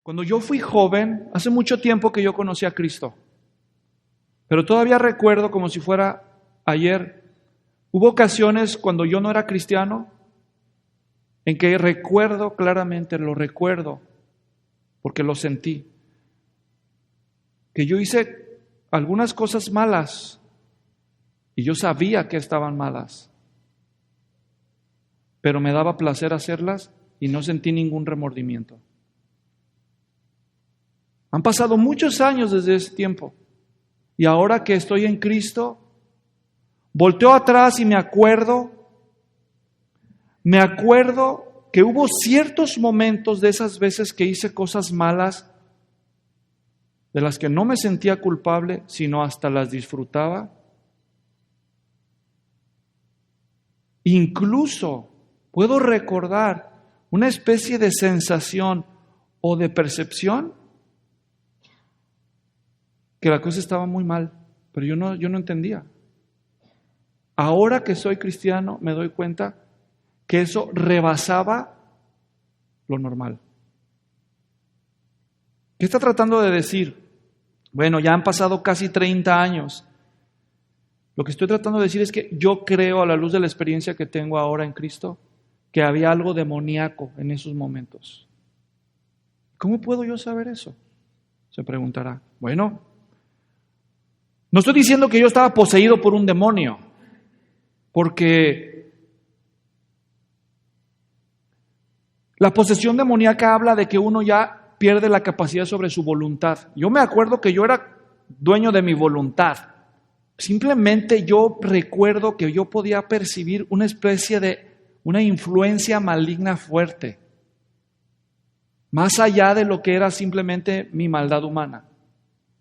Cuando yo fui joven, hace mucho tiempo que yo conocí a Cristo, pero todavía recuerdo como si fuera ayer, hubo ocasiones cuando yo no era cristiano, en que recuerdo claramente, lo recuerdo, porque lo sentí, que yo hice algunas cosas malas y yo sabía que estaban malas, pero me daba placer hacerlas y no sentí ningún remordimiento. Han pasado muchos años desde ese tiempo y ahora que estoy en Cristo, volteo atrás y me acuerdo que hubo ciertos momentos de esas veces que hice cosas malas, de las que no me sentía culpable, sino hasta las disfrutaba. Incluso puedo recordar una especie de sensación o de percepción que la cosa estaba muy mal, pero yo no entendía. Ahora que soy cristiano me doy cuenta que eso rebasaba lo normal. ¿Qué está tratando de decir? Bueno, ya han pasado casi 30 años. Lo que estoy tratando de decir es que yo creo, a la luz de la experiencia que tengo ahora en Cristo, que había algo demoníaco en esos momentos. ¿Cómo puedo yo saber eso? Se preguntará. Bueno, no estoy diciendo que yo estaba poseído por un demonio, porque la posesión demoníaca habla de que uno ya pierde la capacidad sobre su voluntad. Yo me acuerdo que yo era dueño de mi voluntad. Simplemente yo recuerdo que yo podía percibir una especie de una influencia maligna fuerte, más allá de lo que era simplemente mi maldad humana.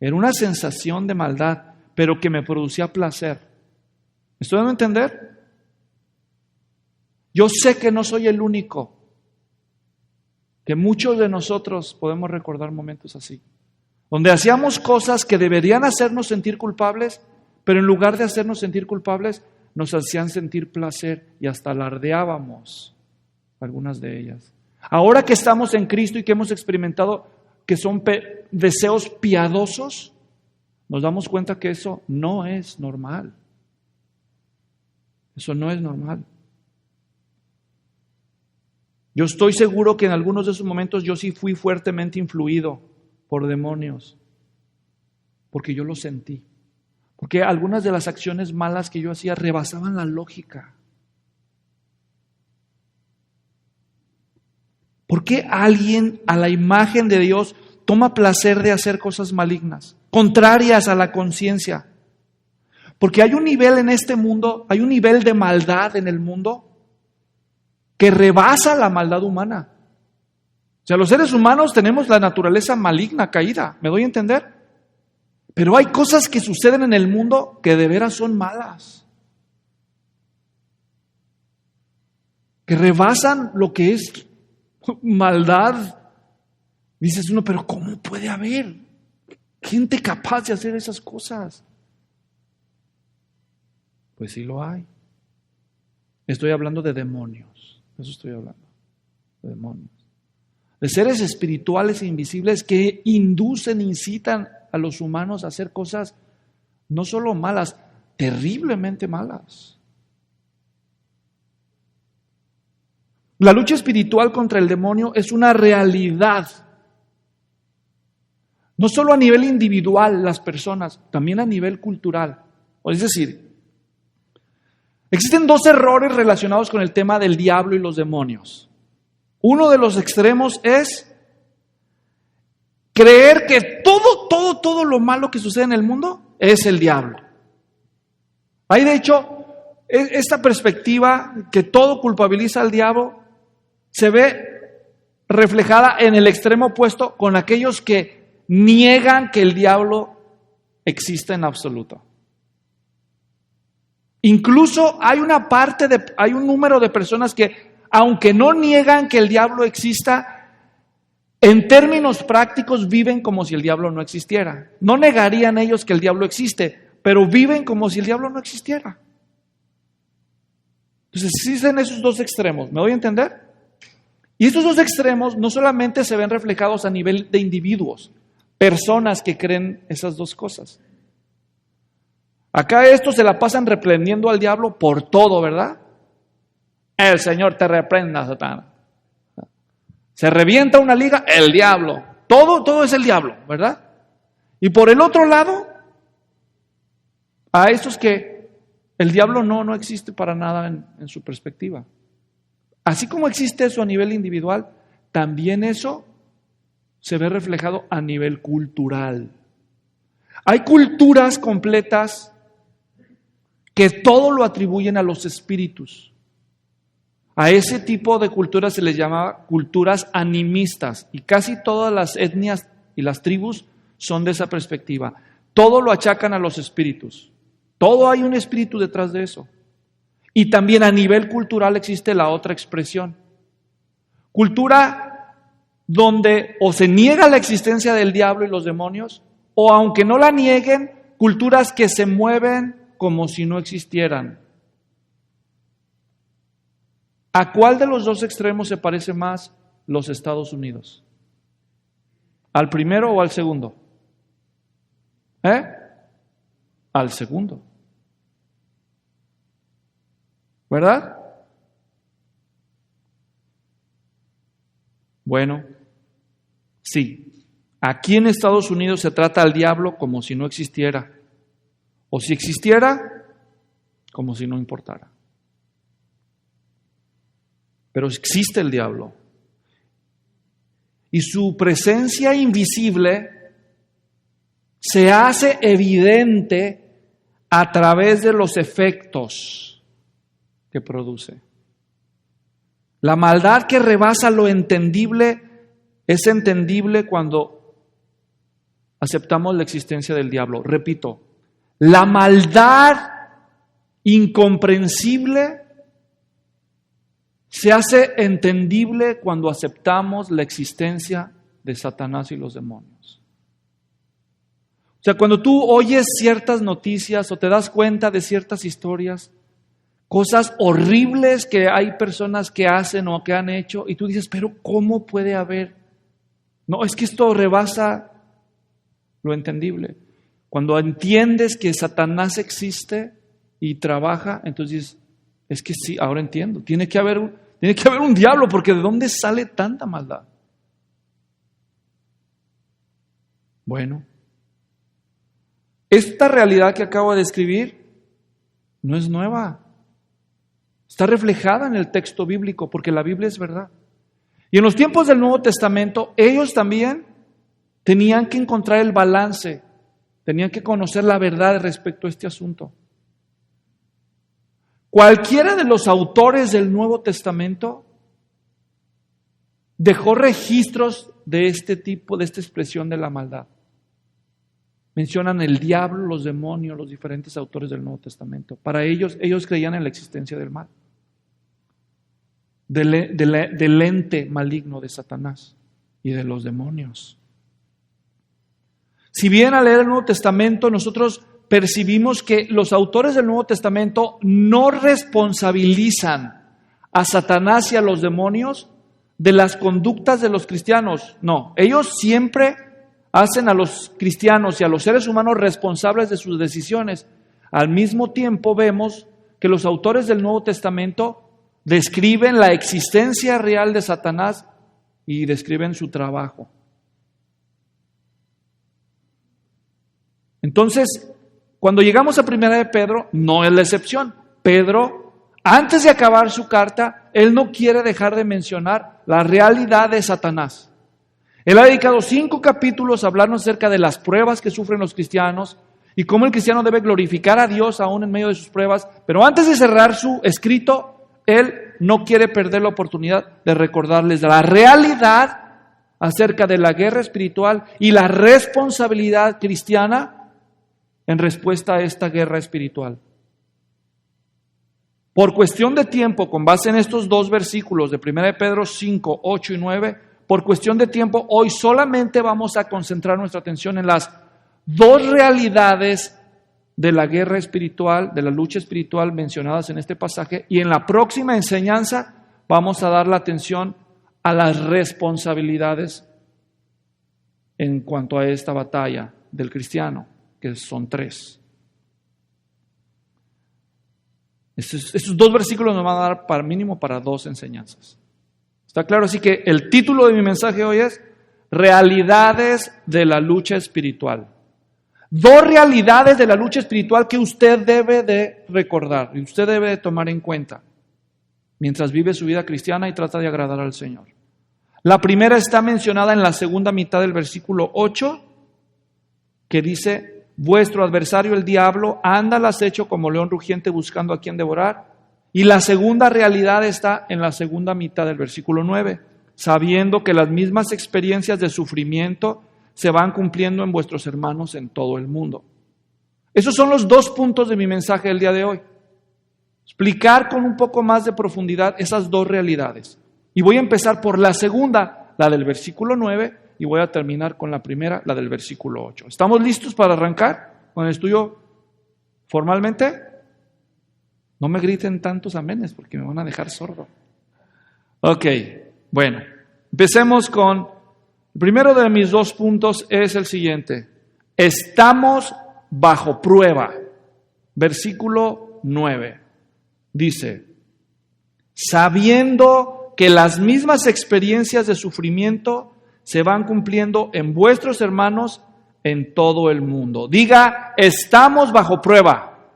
Era una sensación de maldad, pero que me producía placer. ¿Me estoy dando a entender? Yo sé que no soy el único, que muchos de nosotros podemos recordar momentos así, donde hacíamos cosas que deberían hacernos sentir culpables, pero en lugar de hacernos sentir culpables, nos hacían sentir placer y hasta alardeábamos algunas de ellas. Ahora que estamos en Cristo y que hemos experimentado que son deseos piadosos, nos damos cuenta que eso no es normal. Eso no es normal. Yo estoy seguro que en algunos de esos momentos yo sí fui fuertemente influido por demonios, porque yo lo sentí. Porque algunas de las acciones malas que yo hacía rebasaban la lógica. ¿Por qué alguien a la imagen de Dios toma placer de hacer cosas malignas, contrarias a la conciencia? Porque hay un nivel en este mundo, hay un nivel de maldad en el mundo que rebasa la maldad humana. O sea, los seres humanos tenemos la naturaleza maligna, caída, ¿me doy a entender? Pero hay cosas que suceden en el mundo que de veras son malas, que rebasan lo que es maldad. Dices uno, pero ¿cómo puede haber gente capaz de hacer esas cosas? Pues sí lo hay. Estoy hablando de demonios. Eso estoy hablando, de demonios. De seres espirituales e invisibles que inducen, incitan a los humanos a hacer cosas no solo malas, terriblemente malas. La lucha espiritual contra el demonio es una realidad. No solo a nivel individual las personas, también a nivel cultural. Es decir, existen dos errores relacionados con el tema del diablo y los demonios. Uno de los extremos es creer que todo lo malo que sucede en el mundo es el diablo. Hay de hecho esta perspectiva que todo culpabiliza al diablo se ve reflejada en el extremo opuesto con aquellos que niegan que el diablo exista en absoluto. Incluso hay un número de personas que, aunque no niegan que el diablo exista, en términos prácticos viven como si el diablo no existiera. No negarían ellos que el diablo existe, pero viven como si el diablo no existiera. Entonces existen esos dos extremos, ¿me doy a entender? Y estos dos extremos no solamente se ven reflejados a nivel de individuos, personas que creen esas dos cosas. Acá estos se la pasan reprendiendo al diablo por todo, ¿verdad? El Señor te reprenda, Satanás. Se revienta una liga, el diablo. Todo es el diablo, ¿verdad? Y por el otro lado, a estos que el diablo no existe para nada en su perspectiva. Así como existe eso a nivel individual, también eso se ve reflejado a nivel cultural. Hay culturas completas que todo lo atribuyen a los espíritus. A ese tipo de culturas se les llama culturas animistas, y casi todas las etnias y las tribus son de esa perspectiva. Todo lo achacan a los espíritus. Todo hay un espíritu detrás de eso. Y también a nivel cultural existe la otra expresión. Cultura donde o se niega la existencia del diablo y los demonios, o aunque no la nieguen, culturas que se mueven como si no existieran. ¿A cuál de los dos extremos se parece más los Estados Unidos? ¿Al primero o al segundo? Al segundo. ¿Verdad? Bueno, sí. Aquí en Estados Unidos se trata al diablo como si no existiera. O si existiera, como si no importara. Pero existe el diablo. Y su presencia invisible se hace evidente a través de los efectos que produce. La maldad que rebasa lo entendible es entendible cuando aceptamos la existencia del diablo. Repito, la maldad incomprensible se hace entendible cuando aceptamos la existencia de Satanás y los demonios. O sea, cuando tú oyes ciertas noticias o te das cuenta de ciertas historias, cosas horribles que hay personas que hacen o que han hecho, y tú dices, pero ¿cómo puede haber? No, es que esto rebasa lo entendible. Cuando entiendes que Satanás existe y trabaja, entonces dices, es que sí, ahora entiendo. Tiene que haber un diablo, porque ¿de dónde sale tanta maldad? Bueno, esta realidad que acabo de describir no es nueva. Está reflejada en el texto bíblico, porque la Biblia es verdad. Y en los tiempos del Nuevo Testamento, ellos también tenían que encontrar el balance, tenían que conocer la verdad respecto a este asunto. Cualquiera de los autores del Nuevo Testamento dejó registros de este tipo, de esta expresión de la maldad. Mencionan el diablo, los demonios, los diferentes autores del Nuevo Testamento. Para ellos creían en la existencia del mal, del ente maligno de Satanás y de los demonios. Si bien al leer el Nuevo Testamento nosotros percibimos que los autores del Nuevo Testamento no responsabilizan a Satanás y a los demonios de las conductas de los cristianos. No, ellos siempre hacen a los cristianos y a los seres humanos responsables de sus decisiones. Al mismo tiempo vemos que los autores del Nuevo Testamento describen la existencia real de Satanás y describen su trabajo. Entonces, cuando llegamos a 1 de Pedro, no es la excepción. Pedro, antes de acabar su carta, él no quiere dejar de mencionar la realidad de Satanás. Él ha dedicado 5 capítulos a hablarnos acerca de las pruebas que sufren los cristianos y cómo el cristiano debe glorificar a Dios aún en medio de sus pruebas. Pero antes de cerrar su escrito, él no quiere perder la oportunidad de recordarles la realidad acerca de la guerra espiritual y la responsabilidad cristiana en respuesta a esta guerra espiritual. Por cuestión de tiempo, con base en estos 2 versículos de 1 de Pedro 5, 8 y 9, por cuestión de tiempo, hoy solamente vamos a concentrar nuestra atención en las 2 realidades de la guerra espiritual, de la lucha espiritual mencionadas en este pasaje, y en la próxima enseñanza vamos a dar la atención a las responsabilidades en cuanto a esta batalla del cristiano, que son 3. Estos 2 versículos nos van a dar para mínimo para 2 enseñanzas. ¿Está claro? Así que el título de mi mensaje hoy es Realidades de la lucha espiritual. 2 realidades de la lucha espiritual que usted debe de recordar y usted debe de tomar en cuenta mientras vive su vida cristiana y trata de agradar al Señor. La primera está mencionada en la segunda mitad del versículo 8, que dice: vuestro adversario el diablo anda al acecho como león rugiente buscando a quien devorar. Y la segunda realidad está en la segunda mitad del versículo 9, sabiendo que las mismas experiencias de sufrimiento se van cumpliendo en vuestros hermanos en todo el mundo. Esos son los 2 puntos de mi mensaje del día de hoy. Explicar con un poco más de profundidad esas 2 realidades. Y voy a empezar por la segunda, la del versículo 9, y voy a terminar con la primera, la del versículo 8. ¿Estamos listos para arrancar con el estudio formalmente? No me griten tantos amenes porque me van a dejar sordo. Ok, bueno, empecemos con... El primero de mis 2 puntos es el siguiente. Estamos bajo prueba. Versículo 9. Dice: sabiendo que las mismas experiencias de sufrimiento se van cumpliendo en vuestros hermanos en todo el mundo. Diga, estamos bajo prueba.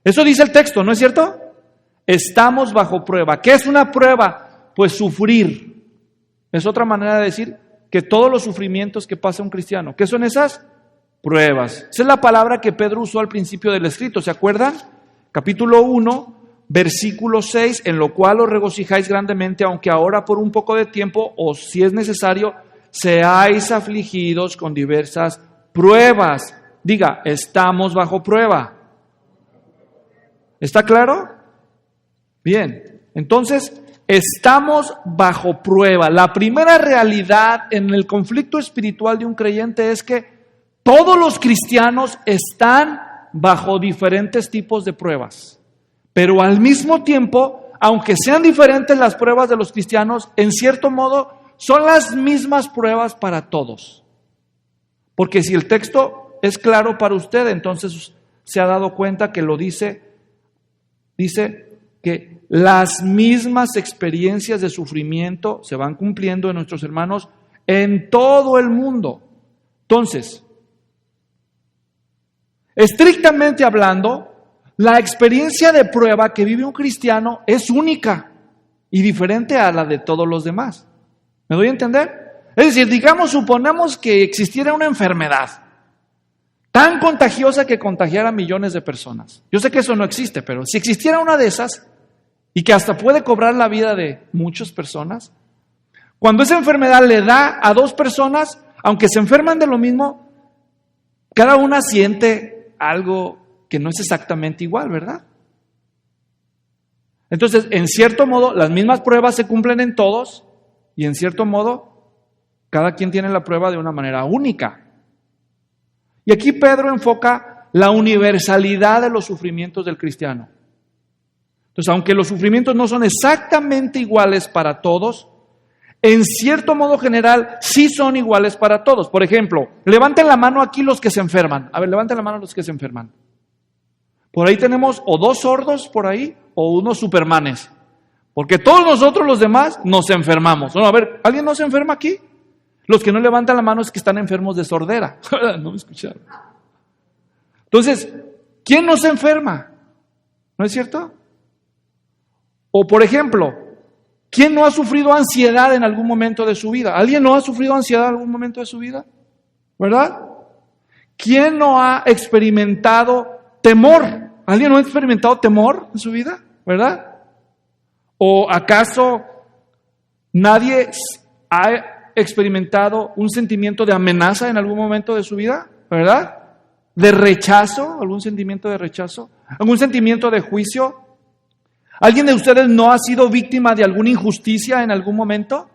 Eso dice el texto, ¿no es cierto? Estamos bajo prueba. ¿Qué es una prueba? Pues sufrir. Es otra manera de decir que todos los sufrimientos que pasa un cristiano, ¿qué son esas? Pruebas. Esa es la palabra que Pedro usó al principio del escrito, ¿se acuerdan? Capítulo 1, versículo 6, en lo cual os regocijáis grandemente, aunque ahora por un poco de tiempo, o si es necesario, seáis afligidos con diversas pruebas. Diga, estamos bajo prueba. ¿Está claro? Bien, entonces estamos bajo prueba. La primera realidad en el conflicto espiritual de un creyente es que todos los cristianos están bajo diferentes tipos de pruebas. Pero al mismo tiempo, aunque sean diferentes las pruebas de los cristianos, en cierto modo son las mismas pruebas para todos. Porque si el texto es claro para usted, entonces se ha dado cuenta que lo dice que las mismas experiencias de sufrimiento se van cumpliendo en nuestros hermanos en todo el mundo. Entonces, estrictamente hablando, la experiencia de prueba que vive un cristiano es única y diferente a la de todos los demás. ¿Me doy a entender? Es decir, suponemos que existiera una enfermedad tan contagiosa que contagiara a millones de personas. Yo sé que eso no existe, pero si existiera una de esas y que hasta puede cobrar la vida de muchas personas, cuando esa enfermedad le da a 2 personas, aunque se enferman de lo mismo, cada una siente algo que no es exactamente igual, ¿verdad? Entonces, en cierto modo, las mismas pruebas se cumplen en todos y en cierto modo, cada quien tiene la prueba de una manera única. Y aquí Pedro enfoca la universalidad de los sufrimientos del cristiano. Entonces, aunque los sufrimientos no son exactamente iguales para todos, en cierto modo general sí son iguales para todos. Por ejemplo, levanten la mano aquí los que se enferman. A ver, levanten la mano los que se enferman. Por ahí tenemos o 2 sordos por ahí o unos supermanes. Porque todos nosotros los demás nos enfermamos. Bueno, a ver, ¿alguien no se enferma aquí? Los que no levantan la mano es que están enfermos de sordera. No me escucharon. Entonces, ¿quién no se enferma? ¿No es cierto? O por ejemplo, ¿quién no ha sufrido ansiedad en algún momento de su vida? ¿Alguien no ha sufrido ansiedad en algún momento de su vida? ¿Verdad? ¿Quién no ha experimentado temor? ¿Alguien no ha experimentado temor en su vida? ¿Verdad? ¿O acaso nadie ha experimentado un sentimiento de amenaza en algún momento de su vida? ¿Verdad? ¿De rechazo? ¿Algún sentimiento de rechazo? ¿Algún sentimiento de juicio? ¿Alguien de ustedes no ha sido víctima de alguna injusticia en algún momento?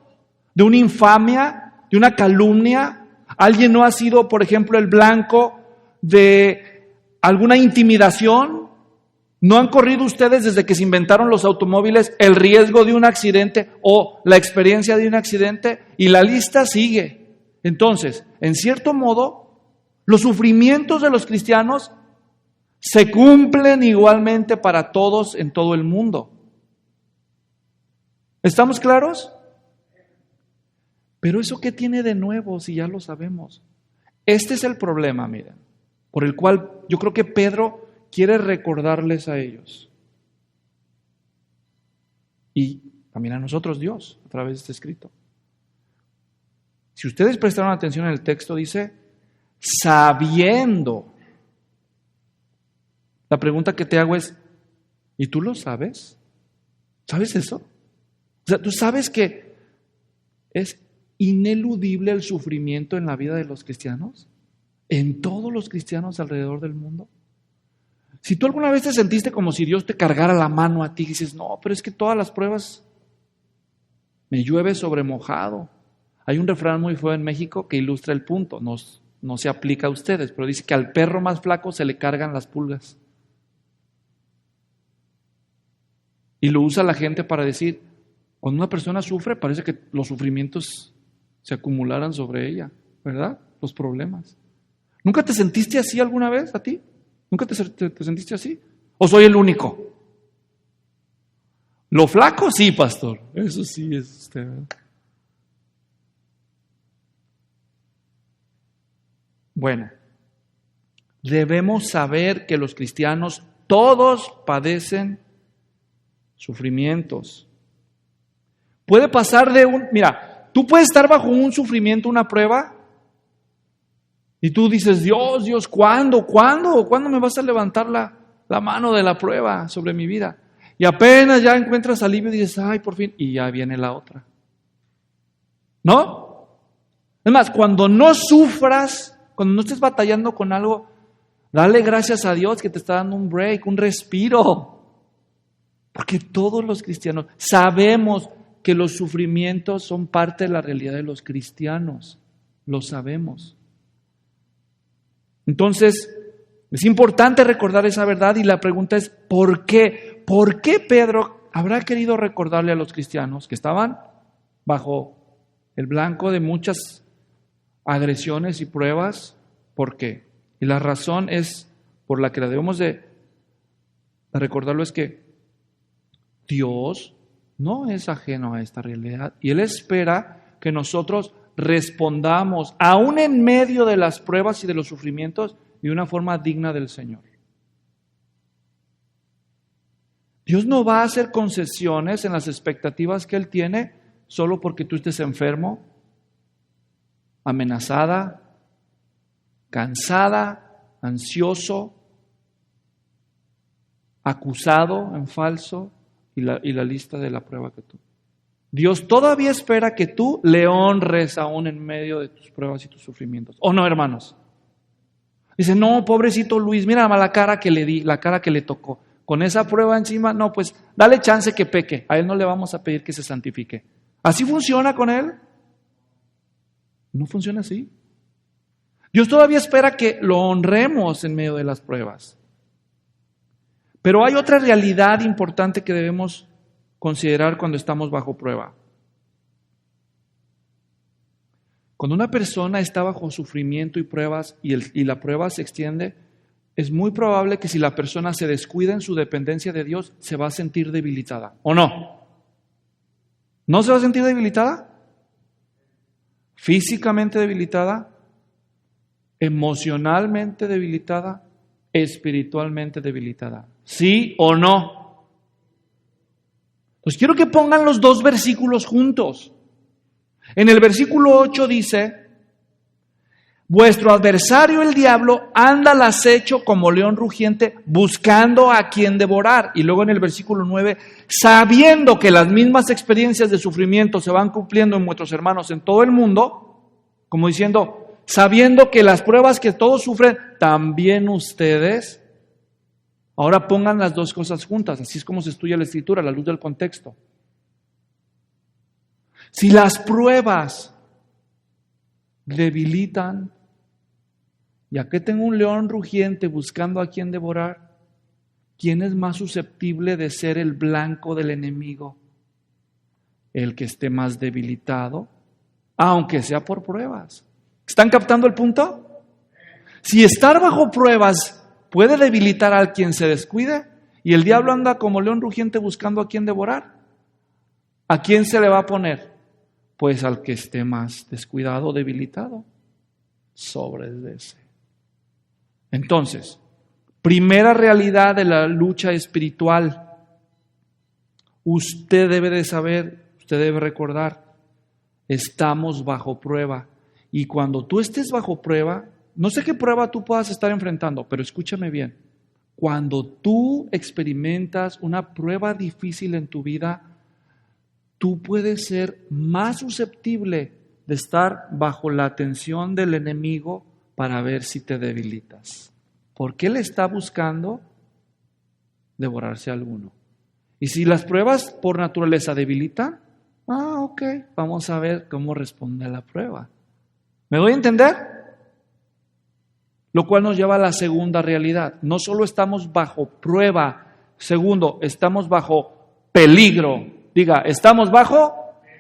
¿De una infamia? ¿De una calumnia? ¿Alguien no ha sido, por ejemplo, el blanco de alguna intimidación? ¿No han corrido ustedes desde que se inventaron los automóviles el riesgo de un accidente o la experiencia de un accidente? Y la lista sigue. Entonces, en cierto modo, los sufrimientos de los cristianos se cumplen igualmente para todos en todo el mundo. ¿Estamos claros? Pero ¿eso qué tiene de nuevo si ya lo sabemos? Este es el problema, miren, por el cual yo creo que Pedro quiere recordarles a ellos. Y también a nosotros Dios, a través de este escrito. Si ustedes prestaron atención en el texto, dice, sabiendo. La pregunta que te hago es, ¿y tú lo sabes? ¿Sabes eso? O sea, ¿tú sabes que es ineludible el sufrimiento en la vida de los cristianos? ¿En todos los cristianos alrededor del mundo? Si tú alguna vez te sentiste como si Dios te cargara la mano a ti y dices, no, pero es que todas las pruebas me llueve sobre mojado. Hay un refrán muy feo en México que ilustra el punto, no se aplica a ustedes, pero dice que al perro más flaco se le cargan las pulgas. Y lo usa la gente para decir, cuando una persona sufre, parece que los sufrimientos se acumularan sobre ella, ¿verdad? Los problemas. ¿Nunca te sentiste así alguna vez a ti? ¿Nunca te sentiste así? ¿O soy el único? Lo flaco, sí, pastor. Eso sí es usted, ¿verdad? Bueno, debemos saber que los cristianos todos padecen sufrimientos. Puede pasar mira, tú puedes estar bajo un sufrimiento, una prueba, y tú dices, Dios, ¿cuándo me vas a levantar la mano de la prueba sobre mi vida? Y apenas ya encuentras alivio y dices, ay, por fin, y ya viene la otra. ¿No? Es más, cuando no sufras, cuando no estés batallando con algo, dale gracias a Dios que te está dando un break, un respiro. Porque todos los cristianos sabemos que los sufrimientos son parte de la realidad de los cristianos. Lo sabemos. Entonces, es importante recordar esa verdad y la pregunta es, ¿por qué? ¿Por qué Pedro habrá querido recordarle a los cristianos que estaban bajo el blanco de muchas agresiones y pruebas? ¿Por qué? Y la razón es por la que la debemos de recordarlo es que Dios no es ajeno a esta realidad y Él espera que nosotros respondamos, aún en medio de las pruebas y de los sufrimientos, de una forma digna del Señor. Dios no va a hacer concesiones en las expectativas que Él tiene solo porque tú estés enfermo, amenazada, cansada, ansioso, acusado en falso y la lista de la prueba que tú. Dios todavía espera que tú le honres aún en medio de tus pruebas y tus sufrimientos. ¿O no, hermanos? Dice, no, pobrecito Luis, mira la cara que le di, la cara que le tocó. Con esa prueba encima, no, pues dale chance que peque. A él no le vamos a pedir que se santifique. ¿Así funciona con él? No funciona así. Dios todavía espera que lo honremos en medio de las pruebas. Pero hay otra realidad importante que debemos considerar cuando estamos bajo prueba. Cuando una persona está bajo sufrimiento y pruebas y la prueba se extiende, es muy probable que si la persona se descuida en su dependencia de Dios, se va a sentir debilitada. ¿O no? ¿No se va a sentir debilitada? Físicamente debilitada, emocionalmente debilitada, espiritualmente debilitada. ¿Sí o no? Pues quiero que pongan los dos versículos juntos. En el versículo 8 dice, vuestro adversario el diablo anda al acecho como león rugiente buscando a quien devorar. Y luego en el versículo 9, sabiendo que las mismas experiencias de sufrimiento se van cumpliendo en nuestros hermanos en todo el mundo, como diciendo, sabiendo que las pruebas que todos sufren, también ustedes. Ahora pongan las dos cosas juntas, así es como se estudia la Escritura, a la luz del contexto. Si las pruebas debilitan, y aquí tengo un león rugiente buscando a quien devorar, ¿quién es más susceptible de ser el blanco del enemigo? El que esté más debilitado, aunque sea por pruebas. ¿Están captando el punto? Si estar bajo pruebas puede debilitar a quien se descuide, y el diablo anda como león rugiente buscando a quien devorar, ¿a quién se le va a poner? Pues al que esté más descuidado, debilitado. Sobre de ese. Entonces, primera realidad de la lucha espiritual. Usted debe de saber, usted debe recordar, estamos bajo prueba. Y cuando tú estés bajo prueba, no sé qué prueba tú puedas estar enfrentando, pero escúchame bien. Cuando tú experimentas una prueba difícil en tu vida, tú puedes ser más susceptible de estar bajo la atención del enemigo para ver si te debilitas. Porque él está buscando devorarse a alguno. Y si las pruebas por naturaleza debilitan, ok, vamos a ver cómo responde a la prueba. ¿Me doy a entender? Lo cual nos lleva a la segunda realidad. No solo estamos bajo prueba, segundo, estamos bajo peligro. Diga, estamos bajo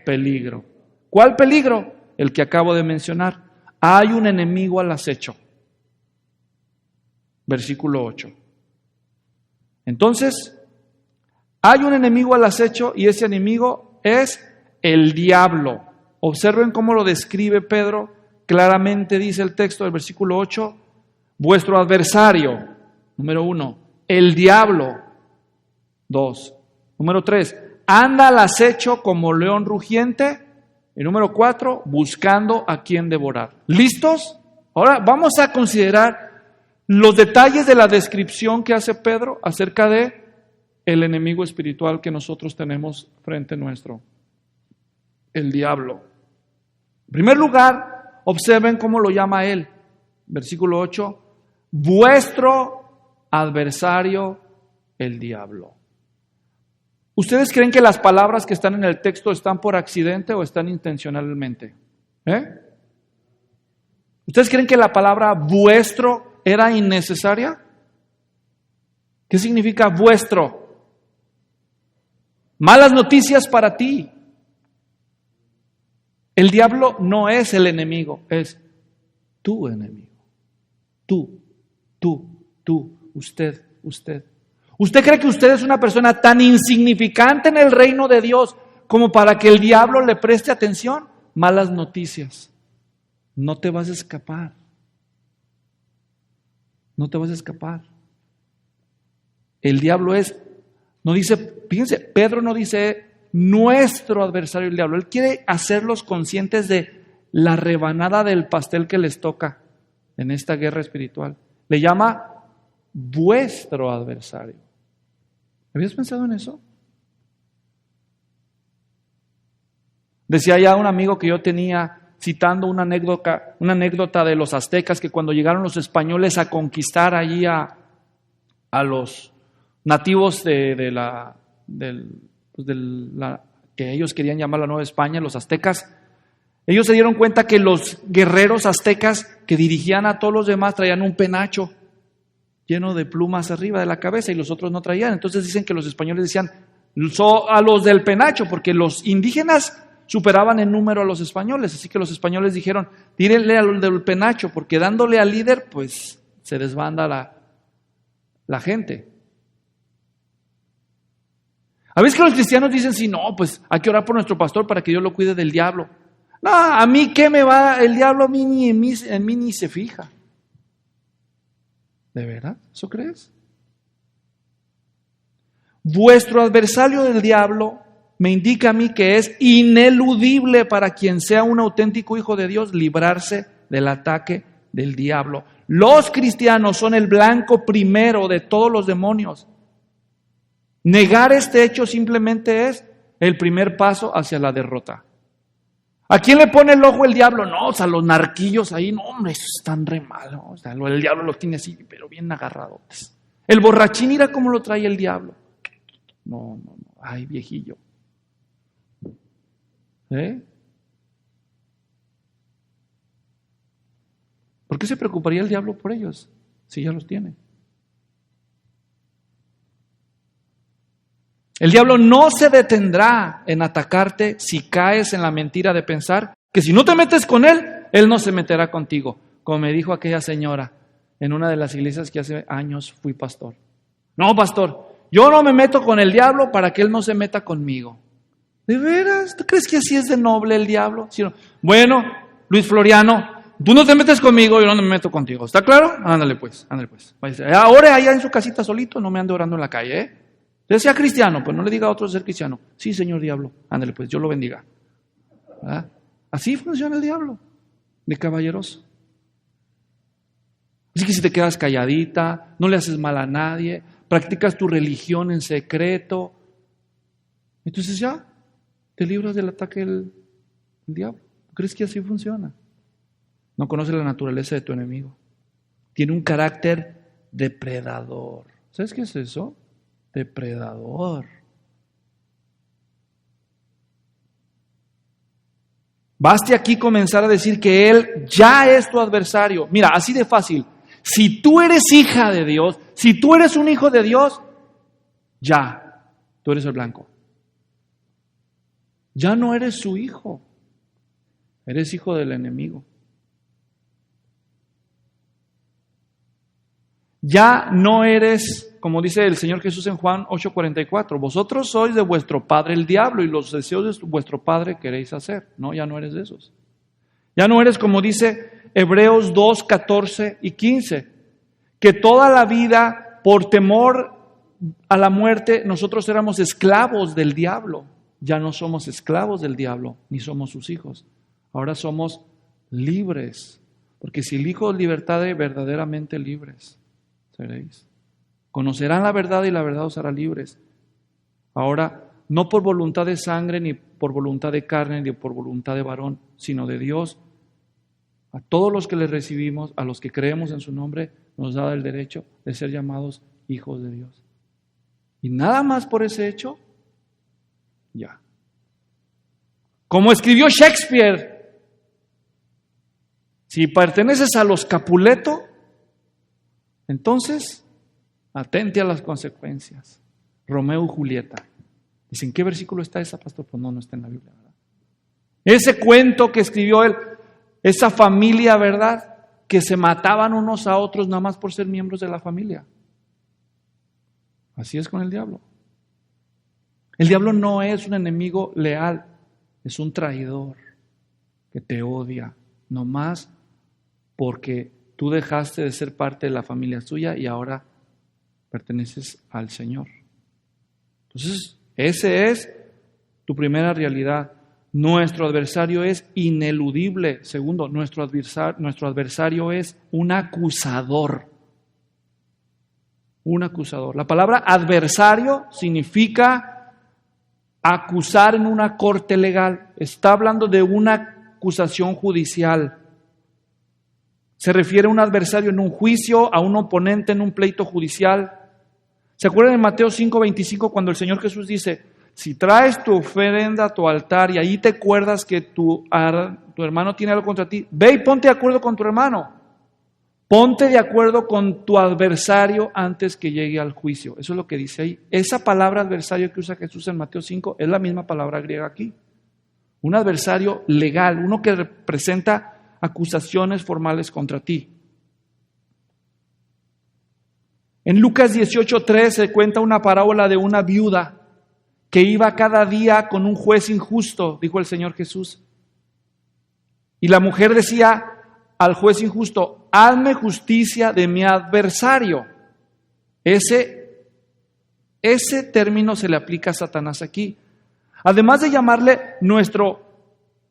peligro. ¿Cuál peligro? El que acabo de mencionar. Hay un enemigo al acecho. Versículo 8. Entonces, hay un enemigo al acecho y ese enemigo es el diablo. Observen cómo lo describe Pedro. Claramente dice el texto del versículo 8, vuestro adversario, número 1, el diablo, 2, número 3, anda al acecho como león rugiente, y número 4, buscando a quien devorar. ¿Listos? Ahora vamos a considerar los detalles de la descripción que hace Pedro acerca de el enemigo espiritual que nosotros tenemos frente nuestro, el diablo. En primer lugar, observen cómo lo llama él. Versículo 8, vuestro adversario, el diablo. ¿Ustedes creen que las palabras que están en el texto están por accidente o están intencionalmente? ¿Ustedes creen que la palabra vuestro era innecesaria? ¿Qué significa vuestro? Malas noticias para ti. El diablo no es el enemigo, es tu enemigo. Tú, usted. ¿Usted cree que usted es una persona tan insignificante en el reino de Dios como para que el diablo le preste atención? Malas noticias. No te vas a escapar. No te vas a escapar. El diablo es, no dice, fíjense, Pedro no dice nuestro adversario el diablo. Él quiere hacerlos conscientes de la rebanada del pastel que les toca en esta guerra espiritual. Le llama vuestro adversario. ¿Habías pensado en eso? Decía ya un amigo que yo tenía, citando una anécdota de los aztecas, que cuando llegaron los españoles a conquistar allí a los nativos de la que ellos querían llamar la Nueva España, los aztecas, ellos se dieron cuenta que los guerreros aztecas que dirigían a todos los demás traían un penacho lleno de plumas arriba de la cabeza y los otros no traían. Entonces dicen que los españoles decían a los del penacho, porque los indígenas superaban en número a los españoles, así que los españoles dijeron, tírenle al del penacho, porque dándole al líder, pues se desbanda la gente. A veces que los cristianos dicen, sí, no, pues hay que orar por nuestro pastor para que Dios lo cuide del diablo. No, a mí qué me va, el diablo a mí ni en mí ni se fija. ¿De verdad? ¿Eso crees? Vuestro adversario del diablo me indica a mí que es ineludible para quien sea un auténtico hijo de Dios librarse del ataque del diablo. Los cristianos son el blanco primero de todos los demonios. Negar este hecho simplemente es el primer paso hacia la derrota. ¿A quién le pone el ojo el diablo? No, o sea, los narquillos ahí, no, hombre, esos están re mal, ¿no? O sea, el diablo los tiene así, pero bien agarradotes. El borrachín, mira cómo lo trae el diablo. No, ay, viejillo. ¿Por qué se preocuparía el diablo por ellos si ya los tiene? El diablo no se detendrá en atacarte si caes en la mentira de pensar que si no te metes con él, él no se meterá contigo. Como me dijo aquella señora en una de las iglesias que hace años fui pastor. No, pastor, yo no me meto con el diablo para que él no se meta conmigo. ¿De veras? ¿Tú crees que así es de noble el diablo? Sí, no. Bueno, Luis Floriano, tú no te metes conmigo, yo no me meto contigo. ¿Está claro? Ándale pues. Ahora allá en su casita solito, no me ande orando en la calle, ¿eh? Usted sea cristiano, pues no le diga a otro ser cristiano. Sí, señor diablo, ándale pues, Dios lo bendiga. ¿Verdad? Así funciona el diablo, de caballeroso. Así que si te quedas calladita, no le haces mal a nadie, practicas tu religión en secreto, entonces ya te libras del ataque del diablo. ¿Crees que así funciona? No conoces la naturaleza de tu enemigo. Tiene un carácter depredador. ¿Sabes qué es eso? Depredador. Baste aquí comenzar a decir que Él ya es tu adversario. Mira, así de fácil. Si tú eres hija de Dios, si tú eres un hijo de Dios, ya, tú eres el blanco. Ya no eres su hijo, eres hijo del enemigo. Ya no eres, como dice el Señor Jesús en Juan 8:44, vosotros sois de vuestro padre el diablo y los deseos de vuestro padre queréis hacer. No, ya no eres de esos. Ya no eres como dice Hebreos 2:14 y 15, que toda la vida por temor a la muerte nosotros éramos esclavos del diablo. Ya no somos esclavos del diablo, ni somos sus hijos. Ahora somos libres, porque si el Hijo os libertare, verdaderamente libres seréis. Conocerán la verdad y la verdad os hará libres. Ahora, no por voluntad de sangre, ni por voluntad de carne, ni por voluntad de varón, sino de Dios. A todos los que le recibimos, a los que creemos en su nombre, nos da el derecho de ser llamados hijos de Dios. Y nada más por ese hecho, ya. Como escribió Shakespeare, si perteneces a los Capuleto, entonces atente a las consecuencias. Romeo y Julieta. Dicen, ¿qué versículo está esa, pastor? Pues no está en la Biblia, ¿verdad? Ese cuento que escribió él, esa familia, ¿verdad? Que se mataban unos a otros nada más por ser miembros de la familia. Así es con el diablo. El diablo no es un enemigo leal, es un traidor que te odia, nomás porque tú dejaste de ser parte de la familia suya y ahora perteneces al Señor. Entonces, ese es tu primera realidad. Nuestro adversario es ineludible. Segundo, nuestro adversario es un acusador. Un acusador. La palabra adversario significa acusar en una corte legal. Está hablando de una acusación judicial. Se refiere a un adversario en un juicio, a un oponente en un pleito judicial. ¿Se acuerdan de Mateo 5:25 cuando el Señor Jesús dice, si traes tu ofrenda a tu altar y ahí te acuerdas que tu hermano tiene algo contra ti, ve y ponte de acuerdo con tu hermano. Ponte de acuerdo con tu adversario antes que llegue al juicio. Eso es lo que dice ahí. Esa palabra adversario que usa Jesús en Mateo 5 es la misma palabra griega aquí. Un adversario legal, uno que representa acusaciones formales contra ti. En Lucas 18:3 se cuenta una parábola de una viuda que iba cada día con un juez injusto, dijo el Señor Jesús. Y la mujer decía al juez injusto, hazme justicia de mi adversario. Ese término se le aplica a Satanás aquí. Además de llamarle nuestro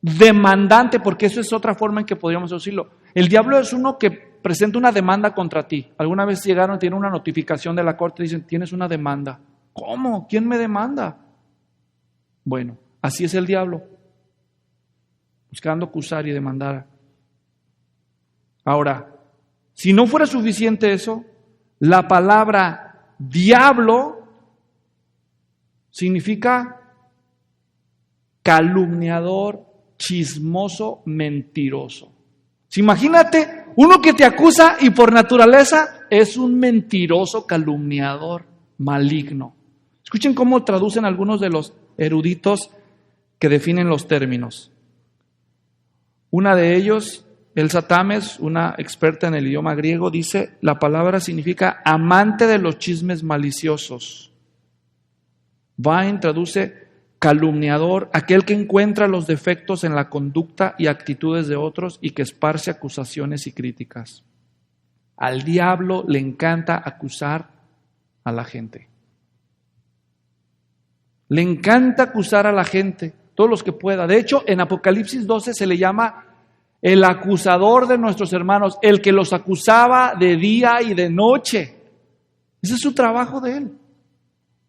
demandante, porque eso es otra forma en que podríamos decirlo. El diablo es uno que presenta una demanda contra ti. Alguna vez llegaron, tienen una notificación de la corte y dicen, tienes una demanda. ¿Cómo? ¿Quién me demanda? Bueno, así es el diablo, buscando acusar y demandar. Ahora, si no fuera suficiente eso, la palabra diablo significa calumniador, chismoso, mentiroso. Imagínate, uno que te acusa y por naturaleza es un mentiroso, calumniador, maligno. Es Escuchen cómo traducen algunos de los eruditos que definen los términos. Una de ellos, Elsa Tames, una experta en el idioma griego, dice, la palabra significa amante de los chismes maliciosos. Vine traduce calumniador, aquel que encuentra los defectos en la conducta y actitudes de otros y que esparce acusaciones y críticas. Al diablo le encanta acusar a la gente. Le encanta acusar a la gente, todos los que pueda. De hecho, en Apocalipsis 12 se le llama el acusador de nuestros hermanos, el que los acusaba de día y de noche. Ese es su trabajo de él.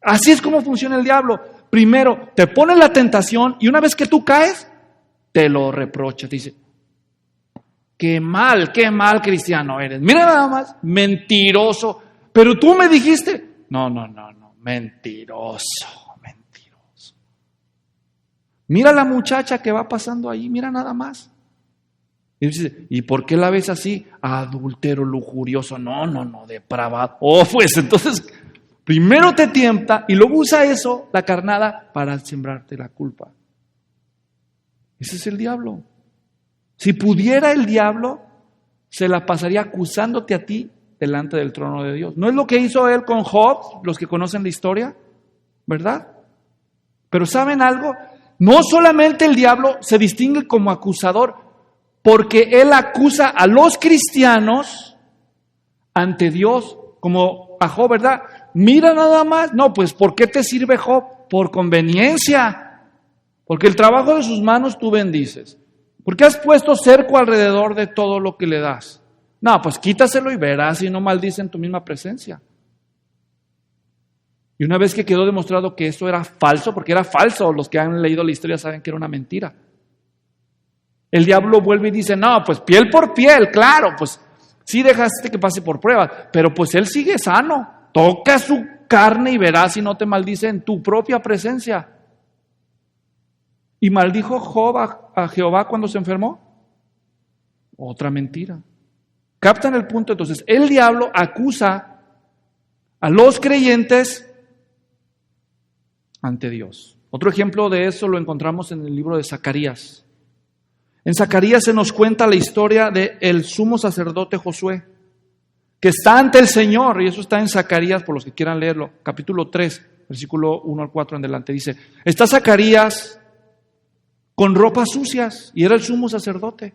Así es como funciona el diablo. Primero, te pone la tentación y una vez que tú caes, te lo reprocha. Te dice, qué mal cristiano eres. Mira nada más, mentiroso. Pero tú me dijiste, no, mentiroso. Mira la muchacha que va pasando ahí, mira nada más. Y dice, ¿y por qué la ves así? Adúltero, lujurioso, no, depravado. Pues entonces, primero te tienta y luego usa eso, la carnada, para sembrarte la culpa. Ese es el diablo. Si pudiera el diablo, se la pasaría acusándote a ti delante del trono de Dios. ¿No es lo que hizo él con Job, los que conocen la historia? ¿Verdad? Pero ¿saben algo? No solamente el diablo se distingue como acusador, porque él acusa a los cristianos ante Dios, como a Job, ¿verdad? Mira nada más, no, pues ¿por qué te sirve Job? Por conveniencia, porque el trabajo de sus manos tú bendices. ¿Por qué has puesto cerco alrededor de todo lo que le das? No, pues quítaselo y verás si no maldice en tu misma presencia. Y una vez que quedó demostrado que eso era falso, porque era falso, los que han leído la historia saben que era una mentira. El diablo vuelve y dice, no, pues piel por piel, claro, pues sí dejaste que pase por pruebas, pero pues él sigue sano. Toca su carne y verás si no te maldice en tu propia presencia. ¿Y maldijo Job a Jehová cuando se enfermó? Otra mentira. ¿Captan el punto? Entonces, el diablo acusa a los creyentes ante Dios. Otro ejemplo de eso lo encontramos en el libro de Zacarías. En Zacarías se nos cuenta la historia del sumo sacerdote Josué, que está ante el Señor, y eso está en Zacarías, por los que quieran leerlo, capítulo 3, versículo 1 al 4 en adelante, dice, está Zacarías con ropas sucias, y era el sumo sacerdote,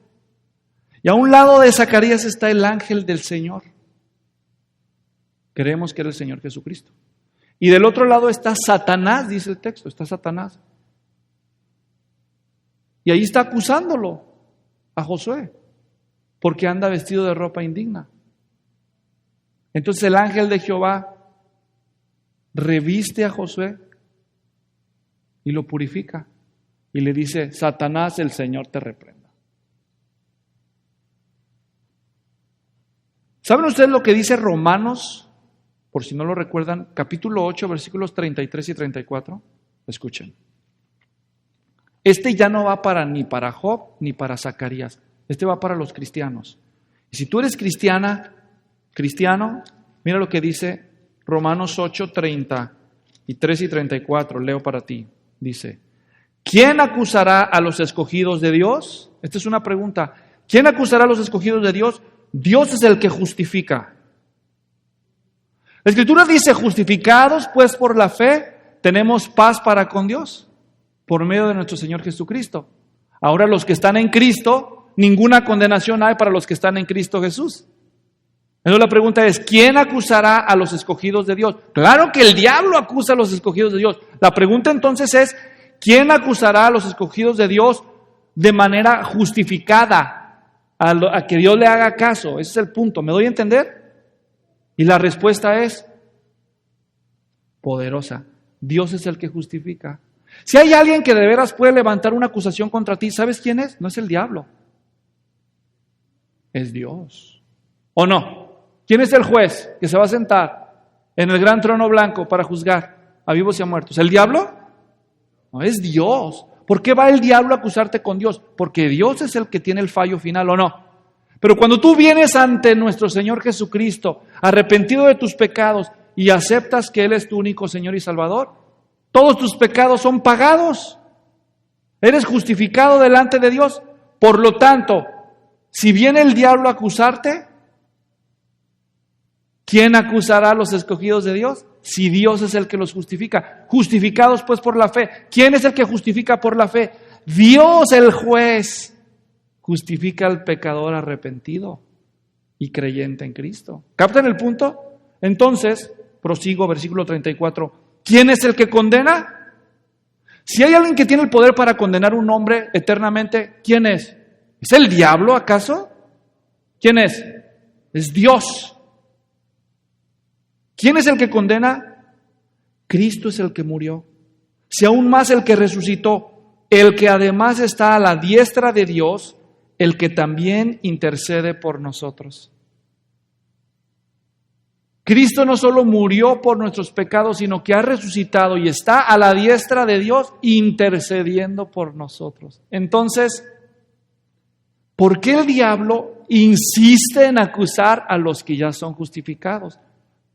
y a un lado de Zacarías está el ángel del Señor. Creemos que era el Señor Jesucristo. Y del otro lado está Satanás, dice el texto, está Satanás. Y ahí está acusándolo a Josué, porque anda vestido de ropa indigna. Entonces el ángel de Jehová reviste a Josué y lo purifica. Y le dice, Satanás, el Señor te reprenda. ¿Saben ustedes lo que dice Romanos? Por si no lo recuerdan, capítulo 8, versículos 33 y 34. Escuchen. Este ya no va ni para Job ni para Zacarías. Este va para los cristianos. Y si tú eres cristiano, mira lo que dice Romanos 8, 33 y 34. Leo para ti. Dice, ¿quién acusará a los escogidos de Dios? Esta es una pregunta. ¿Quién acusará a los escogidos de Dios? Dios es el que justifica. La Escritura dice, justificados pues por la fe, tenemos paz para con Dios, por medio de nuestro Señor Jesucristo. Ahora los que están en Cristo, ninguna condenación hay para los que están en Cristo Jesús. Entonces la pregunta es, ¿quién acusará a los escogidos de Dios? Claro que el diablo acusa a los escogidos de Dios. La pregunta entonces es, ¿quién acusará a los escogidos de Dios de manera justificada? A que Dios le haga caso. Ese es el punto. ¿Me doy a entender? Y la respuesta es poderosa. Dios es el que justifica. Si hay alguien que de veras puede levantar una acusación contra ti, ¿sabes quién es? No es el diablo. Es Dios. ¿O no? ¿Quién es el juez que se va a sentar en el gran trono blanco para juzgar a vivos y a muertos? ¿El diablo? No, es Dios. ¿Por qué va el diablo a acusarte con Dios? Porque Dios es el que tiene el fallo final, ¿o no? Pero cuando tú vienes ante nuestro Señor Jesucristo, arrepentido de tus pecados y aceptas que Él es tu único Señor y Salvador, Todos tus pecados son pagados. Eres justificado delante de Dios. Por lo tanto, si viene el diablo a acusarte, ¿quién acusará a los escogidos de Dios? Si Dios es el que los justifica. Justificados pues por la fe. ¿Quién es el que justifica por la fe? Dios, el juez, justifica al pecador arrepentido y creyente en Cristo. ¿Captan el punto? Entonces, prosigo, versículo 34. ¿Quién es el que condena? Si hay alguien que tiene el poder para condenar a un hombre eternamente, ¿quién es? ¿Es el diablo acaso? ¿Quién es? Es Dios. ¿Quién es el que condena? Cristo es el que murió. Si aún más el que resucitó, el que además está a la diestra de Dios, el que también intercede por nosotros. Cristo no solo murió por nuestros pecados, sino que ha resucitado y está a la diestra de Dios intercediendo por nosotros. Entonces, ¿por qué el diablo insiste en acusar a los que ya son justificados?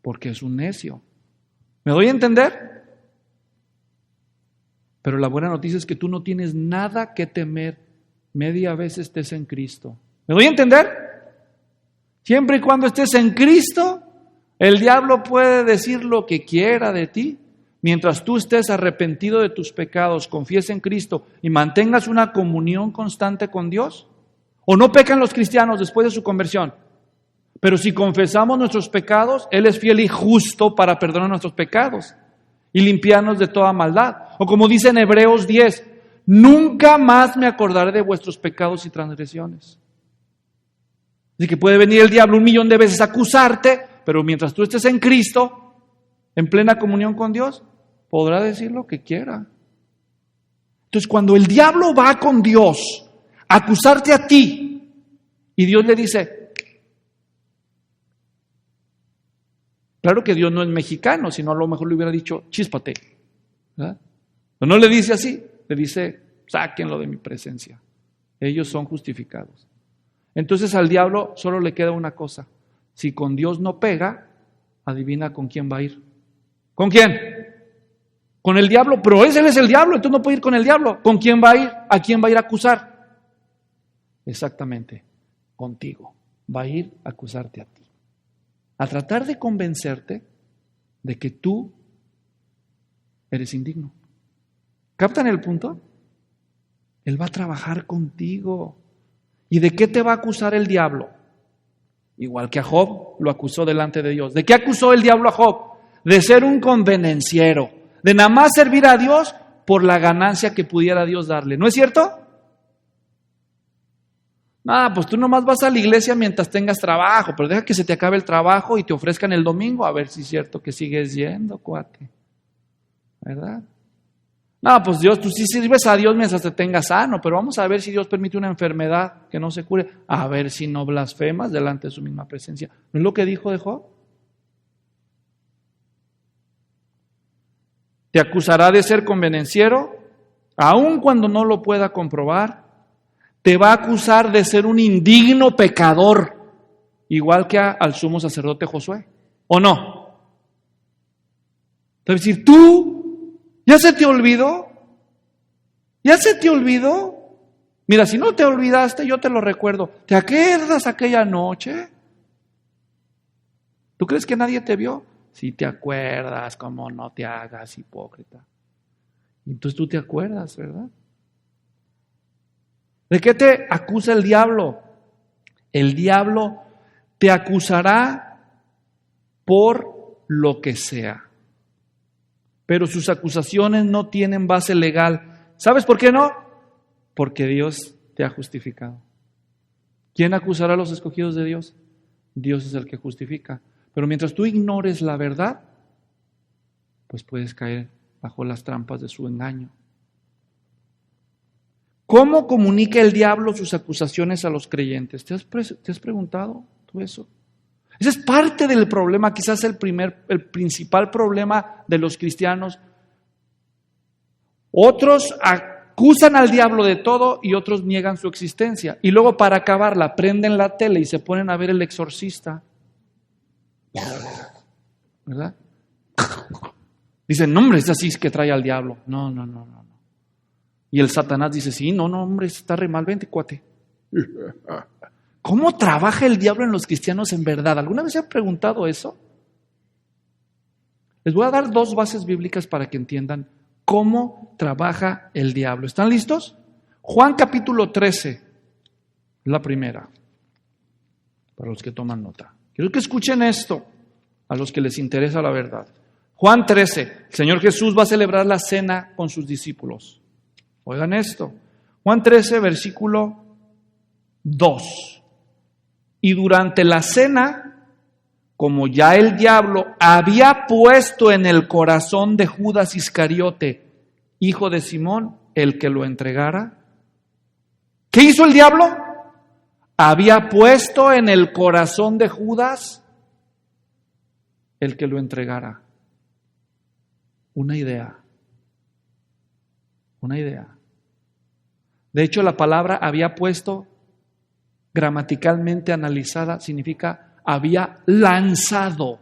Porque es un necio. ¿Me doy a entender? Pero la buena noticia es que tú no tienes nada que temer media vez estés en Cristo. ¿Me doy a entender? Siempre y cuando estés en Cristo, el diablo puede decir lo que quiera de ti. Mientras tú estés arrepentido de tus pecados, confíes en Cristo y mantengas una comunión constante con Dios. ¿O no pecan los cristianos después de su conversión? Pero si confesamos nuestros pecados, Él es fiel y justo para perdonar nuestros pecados y limpiarnos de toda maldad. O como dice en Hebreos 10, nunca más me acordaré de vuestros pecados y transgresiones. Así que puede venir el diablo 1,000,000 de veces a acusarte, pero mientras tú estés en Cristo, en plena comunión con Dios, podrá decir lo que quiera. Entonces, cuando el diablo va con Dios a acusarte a ti, y Dios le dice, claro que Dios no es mexicano, sino a lo mejor le hubiera dicho, chíspate. ¿Verdad? Pero no le dice así, le dice, sáquenlo de mi presencia. Ellos son justificados. Entonces al diablo solo le queda una cosa. Si con Dios no pega, adivina con quién va a ir. ¿Con quién? Con el diablo, pero él es el diablo, entonces no puede ir con el diablo. ¿Con quién va a ir? ¿A quién va a ir a acusar? Exactamente, contigo. Va a ir a acusarte a ti. A tratar de convencerte de que tú eres indigno. ¿Captan el punto? Él va a trabajar contigo. ¿Y de qué te va a acusar el diablo? Igual que a Job lo acusó delante de Dios. ¿De qué acusó el diablo a Job? De ser un convenenciero, de nada más servir a Dios por la ganancia que pudiera Dios darle. ¿No es cierto? Pues tú nomás vas a la iglesia mientras tengas trabajo, pero deja que se te acabe el trabajo y te ofrezcan el domingo, a ver si es cierto que sigues yendo, cuate. ¿Verdad? Pues Dios, tú sí sirves a Dios mientras te tengas sano, pero vamos a ver si Dios permite una enfermedad que no se cure, a ver si no blasfemas delante de su misma presencia. ¿No es lo que dijo de Job? Te acusará de ser convenenciero, aun cuando no lo pueda comprobar. Te va a acusar de ser un indigno pecador, igual que al sumo sacerdote Josué, ¿o no? Entonces, decir, tú, ¿ya se te olvidó? ¿Ya se te olvidó? Mira, si no te olvidaste, yo te lo recuerdo. ¿Te acuerdas aquella noche? ¿Tú crees que nadie te vio? Si te acuerdas, cómo no te hagas hipócrita. Entonces tú te acuerdas, ¿verdad? ¿De qué te acusa el diablo? El diablo te acusará por lo que sea. Pero sus acusaciones no tienen base legal. ¿Sabes por qué no? Porque Dios te ha justificado. ¿Quién acusará a los escogidos de Dios? Dios es el que justifica. Pero mientras tú ignores la verdad, pues puedes caer bajo las trampas de su engaño. ¿Cómo comunica el diablo sus acusaciones a los creyentes? ¿Te has preguntado tú eso? Ese es parte del problema, quizás el principal problema de los cristianos. Otros acusan al diablo de todo y otros niegan su existencia. Y luego para acabarla prenden la tele y se ponen a ver El Exorcista. ¿Verdad? Dicen, no hombre, es así que trae al diablo. No. Y el Satanás dice, sí, no hombre, está re mal, vente cuate. ¿Cómo trabaja el diablo en los cristianos en verdad? ¿Alguna vez se han preguntado eso? Les voy a dar 2 bases bíblicas para que entiendan cómo trabaja el diablo. ¿Están listos? Juan capítulo 13, la primera, para los que toman nota. Quiero que escuchen esto, a los que les interesa la verdad. Juan 13, el Señor Jesús va a celebrar la cena con sus discípulos. Oigan esto. Juan 13, versículo 2. Y durante la cena, como ya el diablo había puesto en el corazón de Judas Iscariote, hijo de Simón, el que lo entregara. ¿Qué hizo el diablo? Había puesto en el corazón de Judas el que lo entregara. Una idea. De hecho, la palabra había puesto, gramaticalmente analizada, significa había lanzado.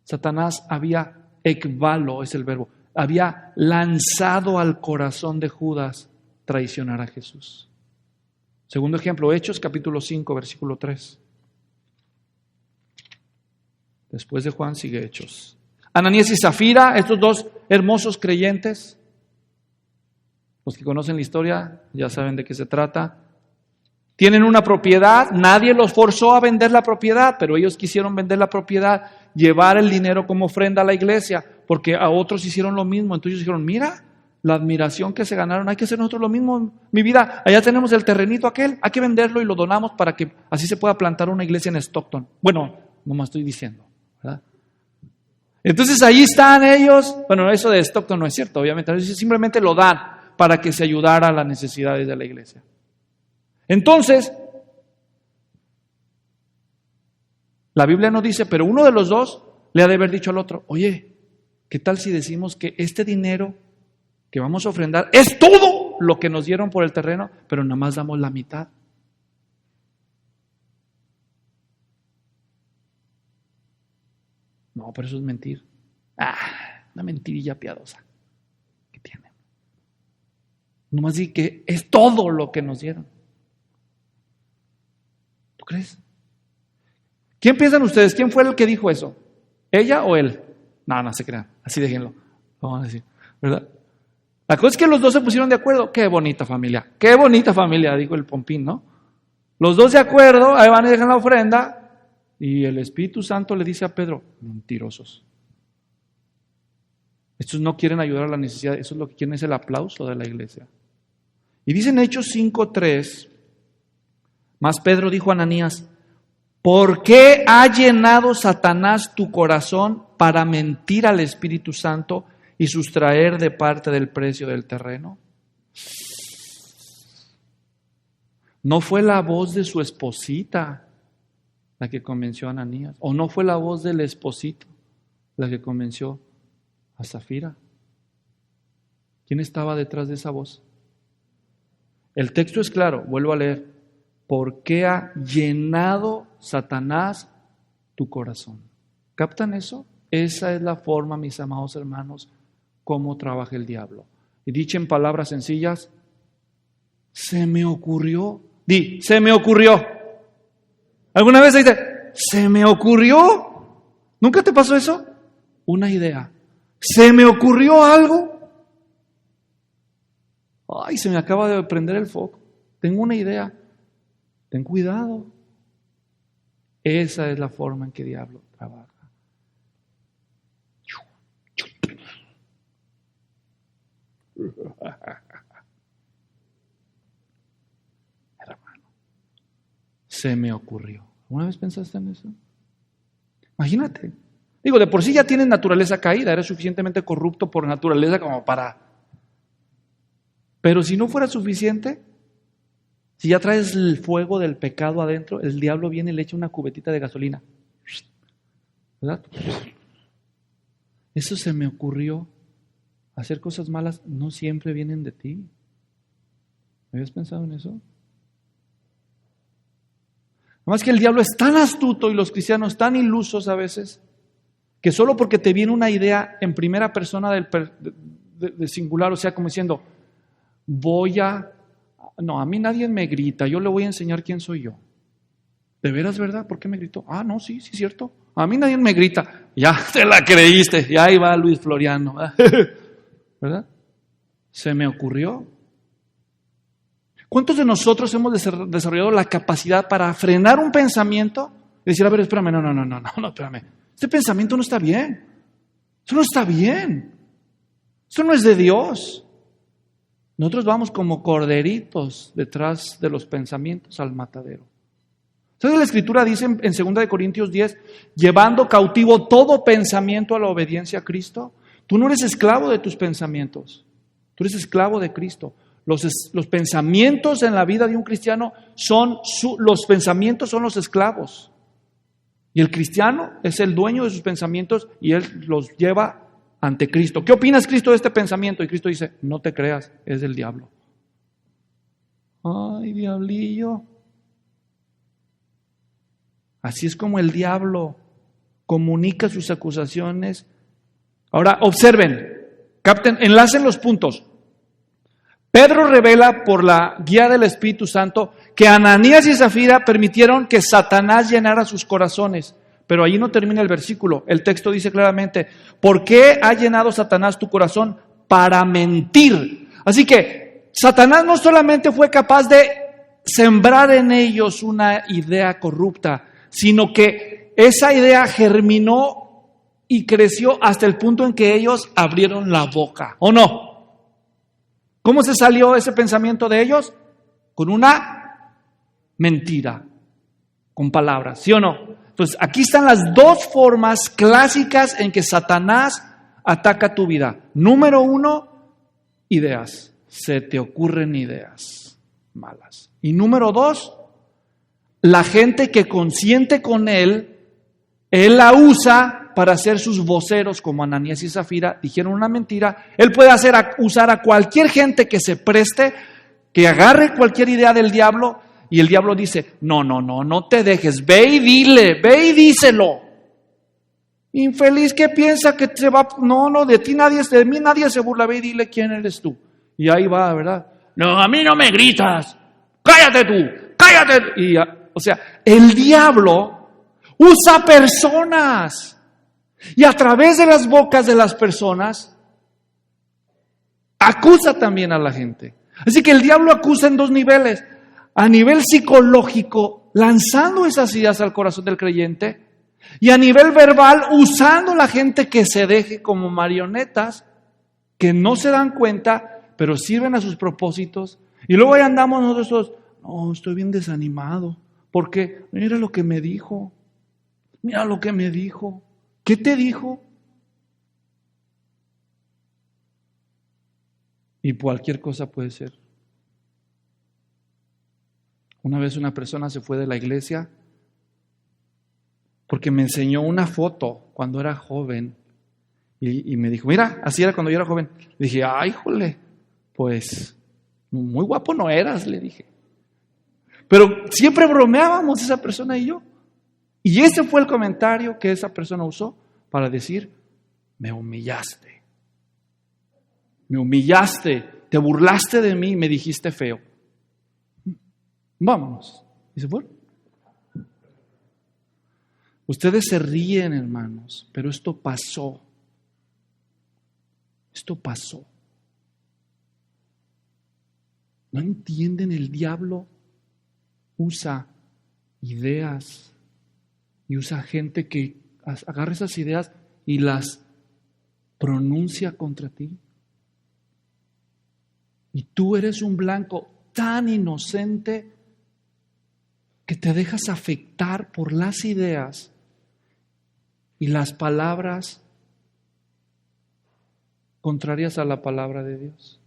Satanás había ekbalo, es el verbo, había lanzado al corazón de Judas traicionar a Jesús. Segundo ejemplo, Hechos capítulo 5, versículo 3. Después de Juan sigue Hechos. Ananías y Zafira, estos 2 hermosos creyentes, los que conocen la historia ya saben de qué se trata. Tienen una propiedad, nadie los forzó a vender la propiedad, pero ellos quisieron vender la propiedad, llevar el dinero como ofrenda a la iglesia, porque a otros hicieron lo mismo. Entonces dijeron, mira, la admiración que se ganaron, hay que hacer nosotros lo mismo. Mi vida, allá tenemos el terrenito aquel, hay que venderlo y lo donamos para que así se pueda plantar una iglesia en Stockton. Bueno, no me estoy diciendo, ¿verdad? Entonces ahí están ellos. Bueno, eso de Stockton no es cierto, obviamente, ellos simplemente lo dan para que se ayudara a las necesidades de la iglesia. Entonces, la Biblia no dice, pero uno de los 2 le ha de haber dicho al otro, oye, ¿qué tal si decimos que este dinero que vamos a ofrendar es todo lo que nos dieron por el terreno, pero nada más damos la mitad? No, pero eso es mentir. Una mentirilla piadosa. ¿Qué tiene? Nomás di que es todo lo que nos dieron. ¿Tú crees? ¿Quién piensan ustedes? ¿Quién fue el que dijo eso? ¿Ella o él? No se crean. Así déjenlo. Vamos a decir, ¿verdad? La cosa es que los 2 se pusieron de acuerdo. Qué bonita familia, dijo el Pompín, ¿no? Los 2 de acuerdo, ahí van y dejan la ofrenda. Y el Espíritu Santo le dice a Pedro, mentirosos. Estos no quieren ayudar a la necesidad, eso es lo que quieren, es el aplauso de la iglesia. Y dice en Hechos 5:3, mas Pedro dijo a Ananías, ¿por qué ha llenado Satanás tu corazón para mentir al Espíritu Santo y sustraer de parte del precio del terreno? ¿No fue la voz de su esposita la que convenció a Ananías? ¿O no fue la voz del esposito la que convenció a Zafira? ¿Quién estaba detrás de esa voz? El texto es claro, vuelvo a leer. ¿Por qué ha llenado Satanás tu corazón? ¿Captan eso? Esa es la forma, mis amados hermanos, cómo trabaja el diablo. Y dicho en palabras sencillas, se me ocurrió. Se me ocurrió. ¿Alguna vez dice, se me ocurrió? ¿Nunca te pasó eso? Una idea. ¿Se me ocurrió algo? Ay, se me acaba de prender el foco. Tengo una idea. Ten cuidado. Esa es la forma en que el diablo trabaja. Hermano, se me ocurrió. ¿Alguna vez pensaste en eso? Imagínate. Digo, de por sí ya tienes naturaleza caída, eres suficientemente corrupto por naturaleza como para... Pero si no fuera suficiente, si ya traes el fuego del pecado adentro, el diablo viene y le echa una cubetita de gasolina. ¿Verdad? Eso se me ocurrió. Hacer cosas malas no siempre vienen de ti. ¿Me habías pensado en eso? Además que el diablo es tan astuto y los cristianos tan ilusos a veces, que solo porque te viene una idea en primera persona de singular, o sea, como diciendo, no, a mí nadie me grita, yo le voy a enseñar quién soy yo. ¿De veras, verdad? ¿Por qué me gritó? Ah, no, sí, cierto. A mí nadie me grita. Ya te la creíste, ya ahí va Luis Floriano. ¿Verdad? Se me ocurrió. ¿Cuántos de nosotros hemos desarrollado la capacidad para frenar un pensamiento y decir, a ver, espérame, no, espérame. Este pensamiento no está bien. Eso no está bien. Eso no es de Dios. Nosotros vamos como corderitos detrás de los pensamientos al matadero. Entonces la Escritura dice en 2 Corintios 10, llevando cautivo todo pensamiento a la obediencia a Cristo. Tú no eres esclavo de tus pensamientos, tú eres esclavo de Cristo. Los pensamientos en la vida de un cristiano los pensamientos son los esclavos. Y el cristiano es el dueño de sus pensamientos y él los lleva ante Cristo. ¿Qué opinas, Cristo, de este pensamiento? Y Cristo dice, no te creas, es del diablo. Ay, diablillo. Así es como el diablo comunica sus acusaciones. Ahora, observen, capten, enlacen los puntos. Pedro revela por la guía del Espíritu Santo que Ananías y Zafira permitieron que Satanás llenara sus corazones. Pero allí no termina el versículo. El texto dice claramente, ¿por qué ha llenado Satanás tu corazón? Para mentir. Así que Satanás no solamente fue capaz de sembrar en ellos una idea corrupta, sino que esa idea germinó y creció hasta el punto en que ellos abrieron la boca, ¿o no? ¿Cómo se salió ese pensamiento de ellos? Con una mentira, con palabras, ¿sí o no? Entonces, aquí están las dos formas clásicas en que Satanás ataca tu vida. Número 1, ideas. Se te ocurren ideas malas. Y número 2, la gente que consiente con él la usa para ser sus voceros, como Ananías y Zafira dijeron una mentira. Él puede usar a cualquier gente que se preste, que agarre cualquier idea del diablo, y el diablo dice, no te dejes, ve y díselo. Infeliz que piensa que se va, de mí nadie se burla, ve y dile quién eres tú. Y ahí va, ¿verdad? No, a mí no me gritas, cállate tú, cállate. Y o sea, el diablo usa personas y a través de las bocas de las personas acusa también a la gente. Así que el diablo acusa en dos niveles. A nivel psicológico, lanzando esas ideas al corazón del creyente, y a nivel verbal, usando a la gente que se deje como marionetas, que no se dan cuenta, pero sirven a sus propósitos. Y luego ahí andamos nosotros, no, estoy bien desanimado. Porque mira lo que me dijo. Mira lo que me dijo. ¿Qué te dijo? Y cualquier cosa puede ser. Una vez una persona se fue de la iglesia porque me enseñó una foto cuando era joven y me dijo, mira, así era cuando yo era joven. Le dije, ay, jole, pues muy guapo no eras, le dije. Pero siempre bromeábamos esa persona y yo. Y ese fue el comentario que esa persona usó para decir, me humillaste, te burlaste de mí y me dijiste feo. Vámonos. Y se fueron. Ustedes se ríen, hermanos, pero esto pasó. Esto pasó. ¿No entienden? El diablo usa ideas y usa gente que agarra esas ideas y las pronuncia contra ti. Y tú eres un blanco tan inocente que te dejas afectar por las ideas y las palabras contrarias a la palabra de Dios.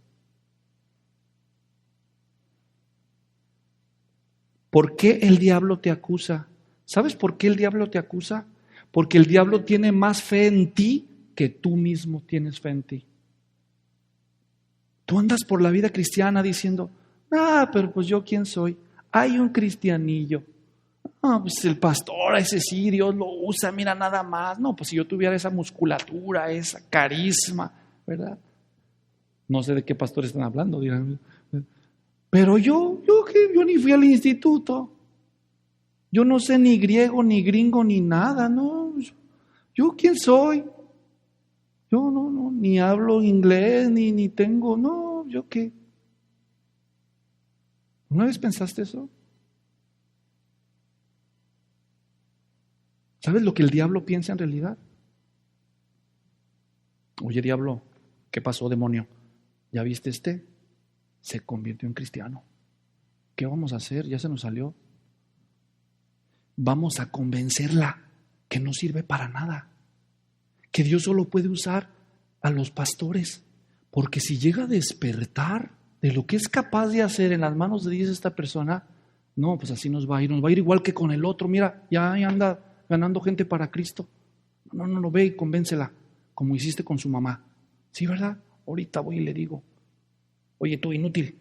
¿Por qué el diablo te acusa? ¿Sabes por qué el diablo te acusa? Porque el diablo tiene más fe en ti que tú mismo tienes fe en ti. Tú andas por la vida cristiana diciendo, pero pues yo quién soy. Hay un cristianillo. Pues el pastor, ese sí, Dios lo usa, mira nada más. No, pues si yo tuviera esa musculatura, esa carisma, ¿verdad? No sé de qué pastor están hablando, dirán. Pero yo ni fui al instituto. Yo no sé ni griego, ni gringo, ni nada, ¿no? ¿Yo quién soy? Yo no, ni hablo inglés, ni tengo, no, ¿yo qué? ¿Una vez pensaste eso? ¿Sabes lo que el diablo piensa en realidad? Oye, diablo, ¿qué pasó, demonio? ¿Ya viste este? Se convirtió en cristiano. ¿Qué vamos a hacer? Ya se nos salió. Vamos a convencerla que no sirve para nada. Que Dios solo puede usar a los pastores. Porque si llega a despertar de lo que es capaz de hacer en las manos de Dios esta persona, no, pues así nos va a ir. Nos va a ir igual que con el otro. Mira, ya anda ganando gente para Cristo. No, lo ve y convéncela, como hiciste con su mamá. Sí, ¿verdad? Ahorita voy y le digo, oye, tú inútil.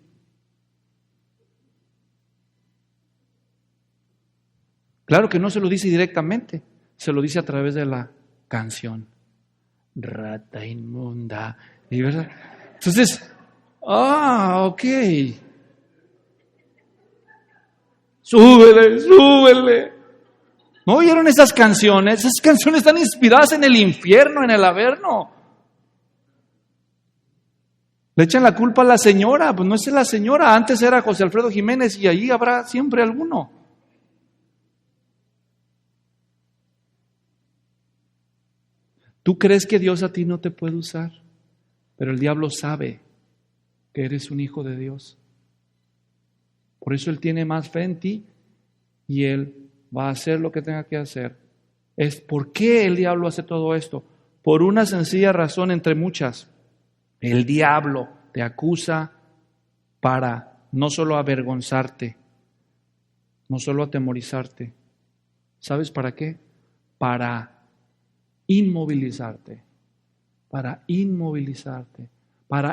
Claro que no se lo dice directamente, se lo dice a través de la canción. Rata inmunda. ¿Y verdad? Entonces, ok. Súbele. ¿No oyeron esas canciones? Esas canciones están inspiradas en el infierno, en el Averno. Le echan la culpa a la señora, pues no es la señora, antes era José Alfredo Jiménez y ahí habrá siempre alguno. Tú crees que Dios a ti no te puede usar, pero el diablo sabe que eres un hijo de Dios. Por eso Él tiene más fe en ti y Él va a hacer lo que tenga que hacer. ¿Por qué el diablo hace todo esto? Por una sencilla razón entre muchas. El diablo te acusa para no solo avergonzarte, no solo atemorizarte. ¿Sabes para qué? Para inmovilizarte, para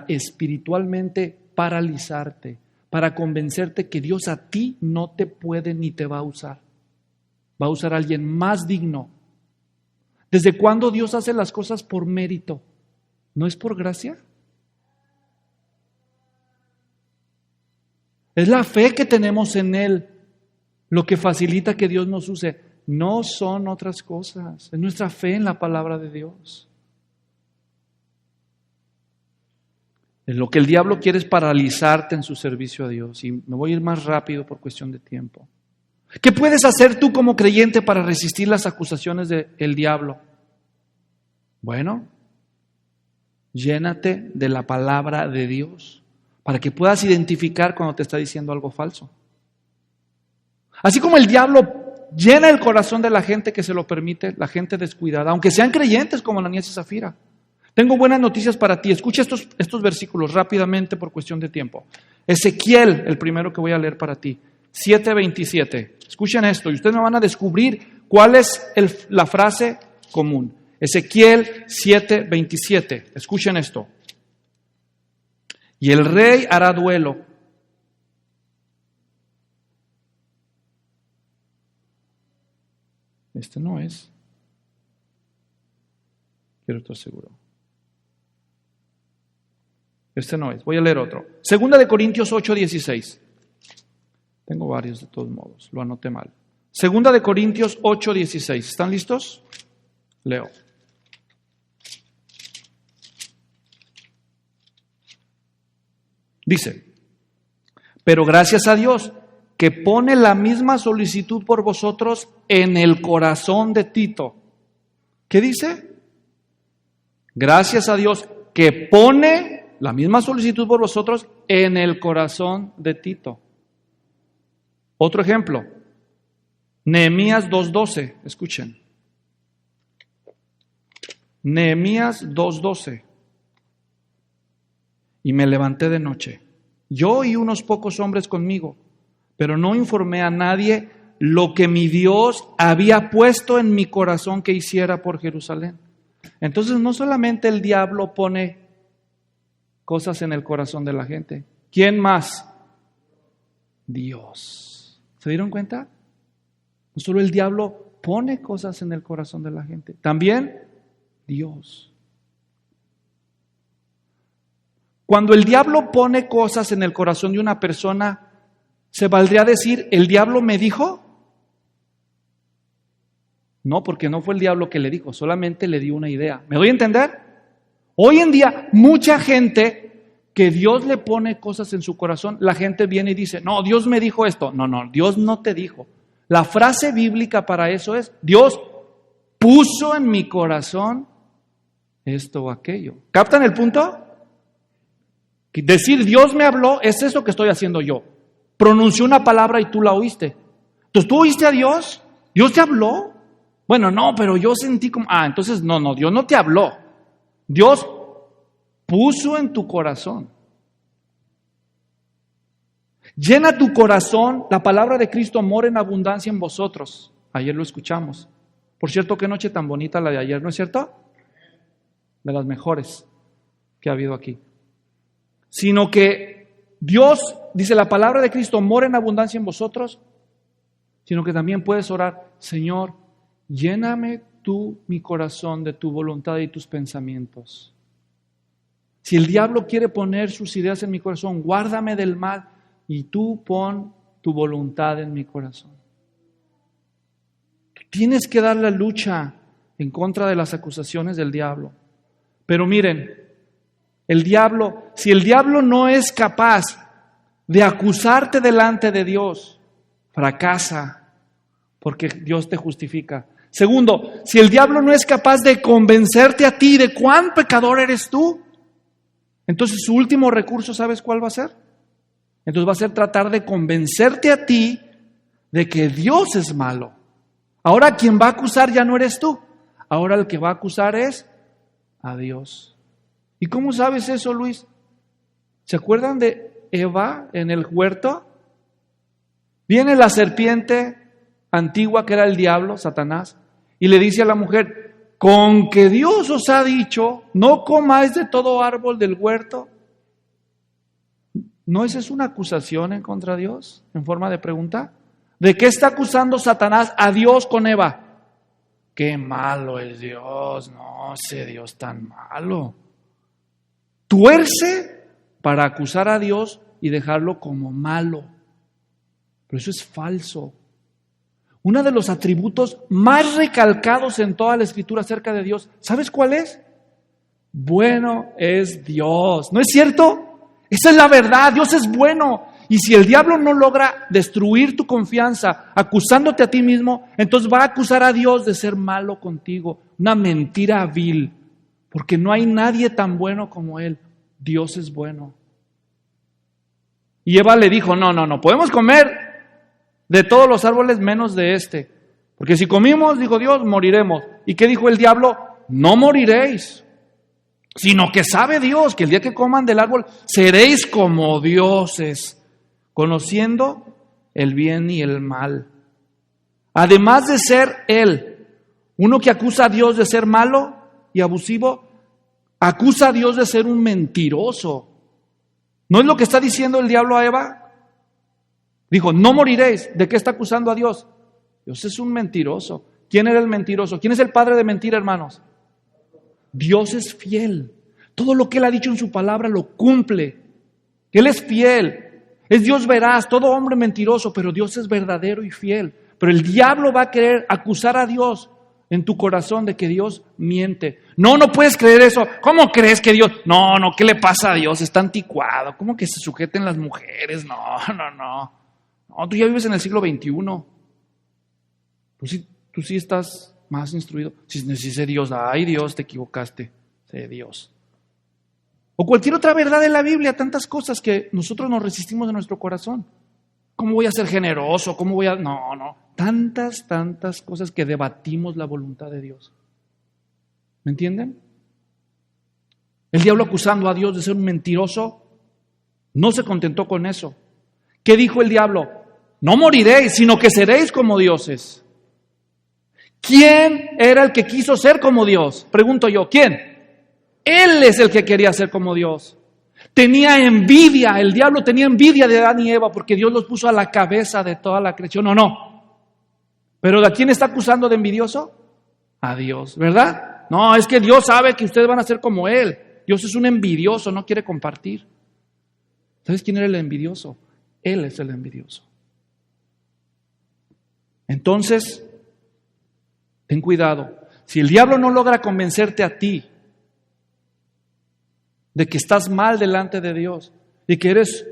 espiritualmente paralizarte, para convencerte que Dios a ti no te puede ni te va a usar. Va a usar a alguien más digno. ¿Desde cuándo Dios hace las cosas por mérito? ¿No es por gracia? Es la fe que tenemos en Él lo que facilita que Dios nos use. No son otras cosas, es nuestra fe en la palabra de Dios. Lo que el diablo quiere es paralizarte en su servicio a Dios. Y me voy a ir más rápido por cuestión de tiempo. ¿Qué puedes hacer tú como creyente para resistir las acusaciones del diablo? Bueno, llénate de la palabra de Dios para que puedas identificar cuando te está diciendo algo falso. Así como el diablo llena el corazón de la gente que se lo permite, la gente descuidada, aunque sean creyentes como Ananías y Zafira. Tengo buenas noticias para ti. Escucha estos versículos rápidamente por cuestión de tiempo. Ezequiel, el primero que voy a leer para ti. 7:27. Escuchen esto y ustedes me van a descubrir cuál es la frase común. Ezequiel 7:27. Escuchen esto. Y el rey hará duelo. Este no es. Quiero estar seguro. Este no es. Voy a leer otro. Segunda de Corintios 8:16. Tengo varios de todos modos. Lo anoté mal. Segunda de Corintios 8:16. ¿Están listos? Leo. Dice, pero gracias a Dios que pone la misma solicitud por vosotros en el corazón de Tito. ¿Qué dice? Gracias a Dios que pone la misma solicitud por vosotros en el corazón de Tito. Otro ejemplo, Nehemías 2:12, escuchen. Nehemías 2:12. Y me levanté de noche, yo y unos pocos hombres conmigo, pero no informé a nadie lo que mi Dios había puesto en mi corazón que hiciera por Jerusalén. Entonces no solamente el diablo pone cosas en el corazón de la gente. ¿Quién más? Dios. ¿Se dieron cuenta? No solo el diablo pone cosas en el corazón de la gente, también Dios. Cuando el diablo pone cosas en el corazón de una persona, ¿se valdría decir, el diablo me dijo? No, porque no fue el diablo que le dijo, solamente le dio una idea. ¿Me doy a entender? Hoy en día, mucha gente que Dios le pone cosas en su corazón, la gente viene y dice, no, Dios me dijo esto. No, Dios no te dijo. La frase bíblica para eso es, Dios puso en mi corazón esto o aquello. ¿Captan el punto? Decir Dios me habló es eso que estoy haciendo yo. Pronunció una palabra y tú la oíste. Entonces, ¿tú oíste a Dios? ¿Dios te habló? Bueno, no, pero yo sentí como... entonces no, Dios no te habló. Dios puso en tu corazón. Llena tu corazón, la palabra de Cristo mora en abundancia en vosotros. Ayer lo escuchamos. Por cierto, qué noche tan bonita la de ayer, ¿no es cierto? De las mejores que ha habido aquí. Sino que Dios, dice la palabra de Cristo, mora en abundancia en vosotros, sino que también puedes orar, Señor, lléname tú mi corazón de tu voluntad y tus pensamientos. Si el diablo quiere poner sus ideas en mi corazón, guárdame del mal y tú pon tu voluntad en mi corazón. Tú tienes que dar la lucha en contra de las acusaciones del diablo. Pero miren, si el diablo no es capaz de acusarte delante de Dios, fracasa, porque Dios te justifica. Segundo, si el diablo no es capaz de convencerte a ti de cuán pecador eres tú, entonces su último recurso, ¿sabes cuál va a ser? Entonces va a ser tratar de convencerte a ti de que Dios es malo. Ahora quien va a acusar ya no eres tú, ahora el que va a acusar es a Dios. ¿Y cómo sabes eso, Luis? ¿Se acuerdan de Eva en el huerto? Viene la serpiente antigua que era el diablo, Satanás, y le dice a la mujer, con que Dios os ha dicho, no comáis de todo árbol del huerto. ¿No esa es una acusación en contra de Dios? En forma de pregunta. ¿De qué está acusando Satanás a Dios con Eva? Qué malo es Dios, no, ese Dios tan malo. Tuerce para acusar a Dios y dejarlo como malo. Pero eso es falso. Uno de los atributos más recalcados en toda la Escritura acerca de Dios, ¿sabes cuál es? Bueno es Dios. ¿No es cierto? Esa es la verdad, Dios es bueno. Y si el diablo no logra destruir tu confianza acusándote a ti mismo, entonces va a acusar a Dios de ser malo contigo. Una mentira vil. Porque no hay nadie tan bueno como Él. Dios es bueno. Y Eva le dijo, no, podemos comer de todos los árboles menos de este. Porque si comimos, dijo Dios, moriremos. ¿Y qué dijo el diablo? No moriréis. Sino que sabe Dios que el día que coman del árbol seréis como dioses, conociendo el bien y el mal. Además de ser Él, uno que acusa a Dios de ser malo y abusivo, acusa a Dios de ser un mentiroso. ¿No es lo que está diciendo el diablo a Eva? Dijo, no moriréis. ¿De qué está acusando a Dios? Dios es un mentiroso. ¿Quién era el mentiroso? ¿Quién es el padre de mentira, hermanos? Dios es fiel. Todo lo que Él ha dicho en su palabra lo cumple. Él es fiel. Es Dios veraz, todo hombre mentiroso, pero Dios es verdadero y fiel. Pero el diablo va a querer acusar a Dios en tu corazón de que Dios miente. No puedes creer eso. ¿Cómo crees que Dios? No, ¿qué le pasa a Dios? Está anticuado. ¿Cómo que se sujeten las mujeres? No, tú ya vives en el siglo XXI. Tú sí estás más instruido. Si dice Dios, ay Dios, te equivocaste. Sé Dios. O cualquier otra verdad de la Biblia, tantas cosas que nosotros nos resistimos de nuestro corazón. ¿Cómo voy a ser generoso? ¿Cómo voy a...? No. Tantas cosas que debatimos la voluntad de Dios. ¿Me entienden? El diablo acusando a Dios de ser un mentiroso, no se contentó con eso. ¿Qué dijo el diablo? No moriréis, sino que seréis como dioses. ¿Quién era el que quiso ser como Dios? Pregunto yo, ¿quién? Él es el que quería ser como Dios. Tenía envidia, el diablo tenía envidia de Adán y Eva porque Dios los puso a la cabeza de toda la creación, ¿o no? ¿Pero ¿a quién está acusando de envidioso? A Dios, ¿verdad? No, es que Dios sabe que ustedes van a ser como Él. Dios es un envidioso, no quiere compartir. ¿Sabes quién era el envidioso? Él es el envidioso. Entonces, ten cuidado. Si el diablo no logra convencerte a ti de que estás mal delante de Dios y que eres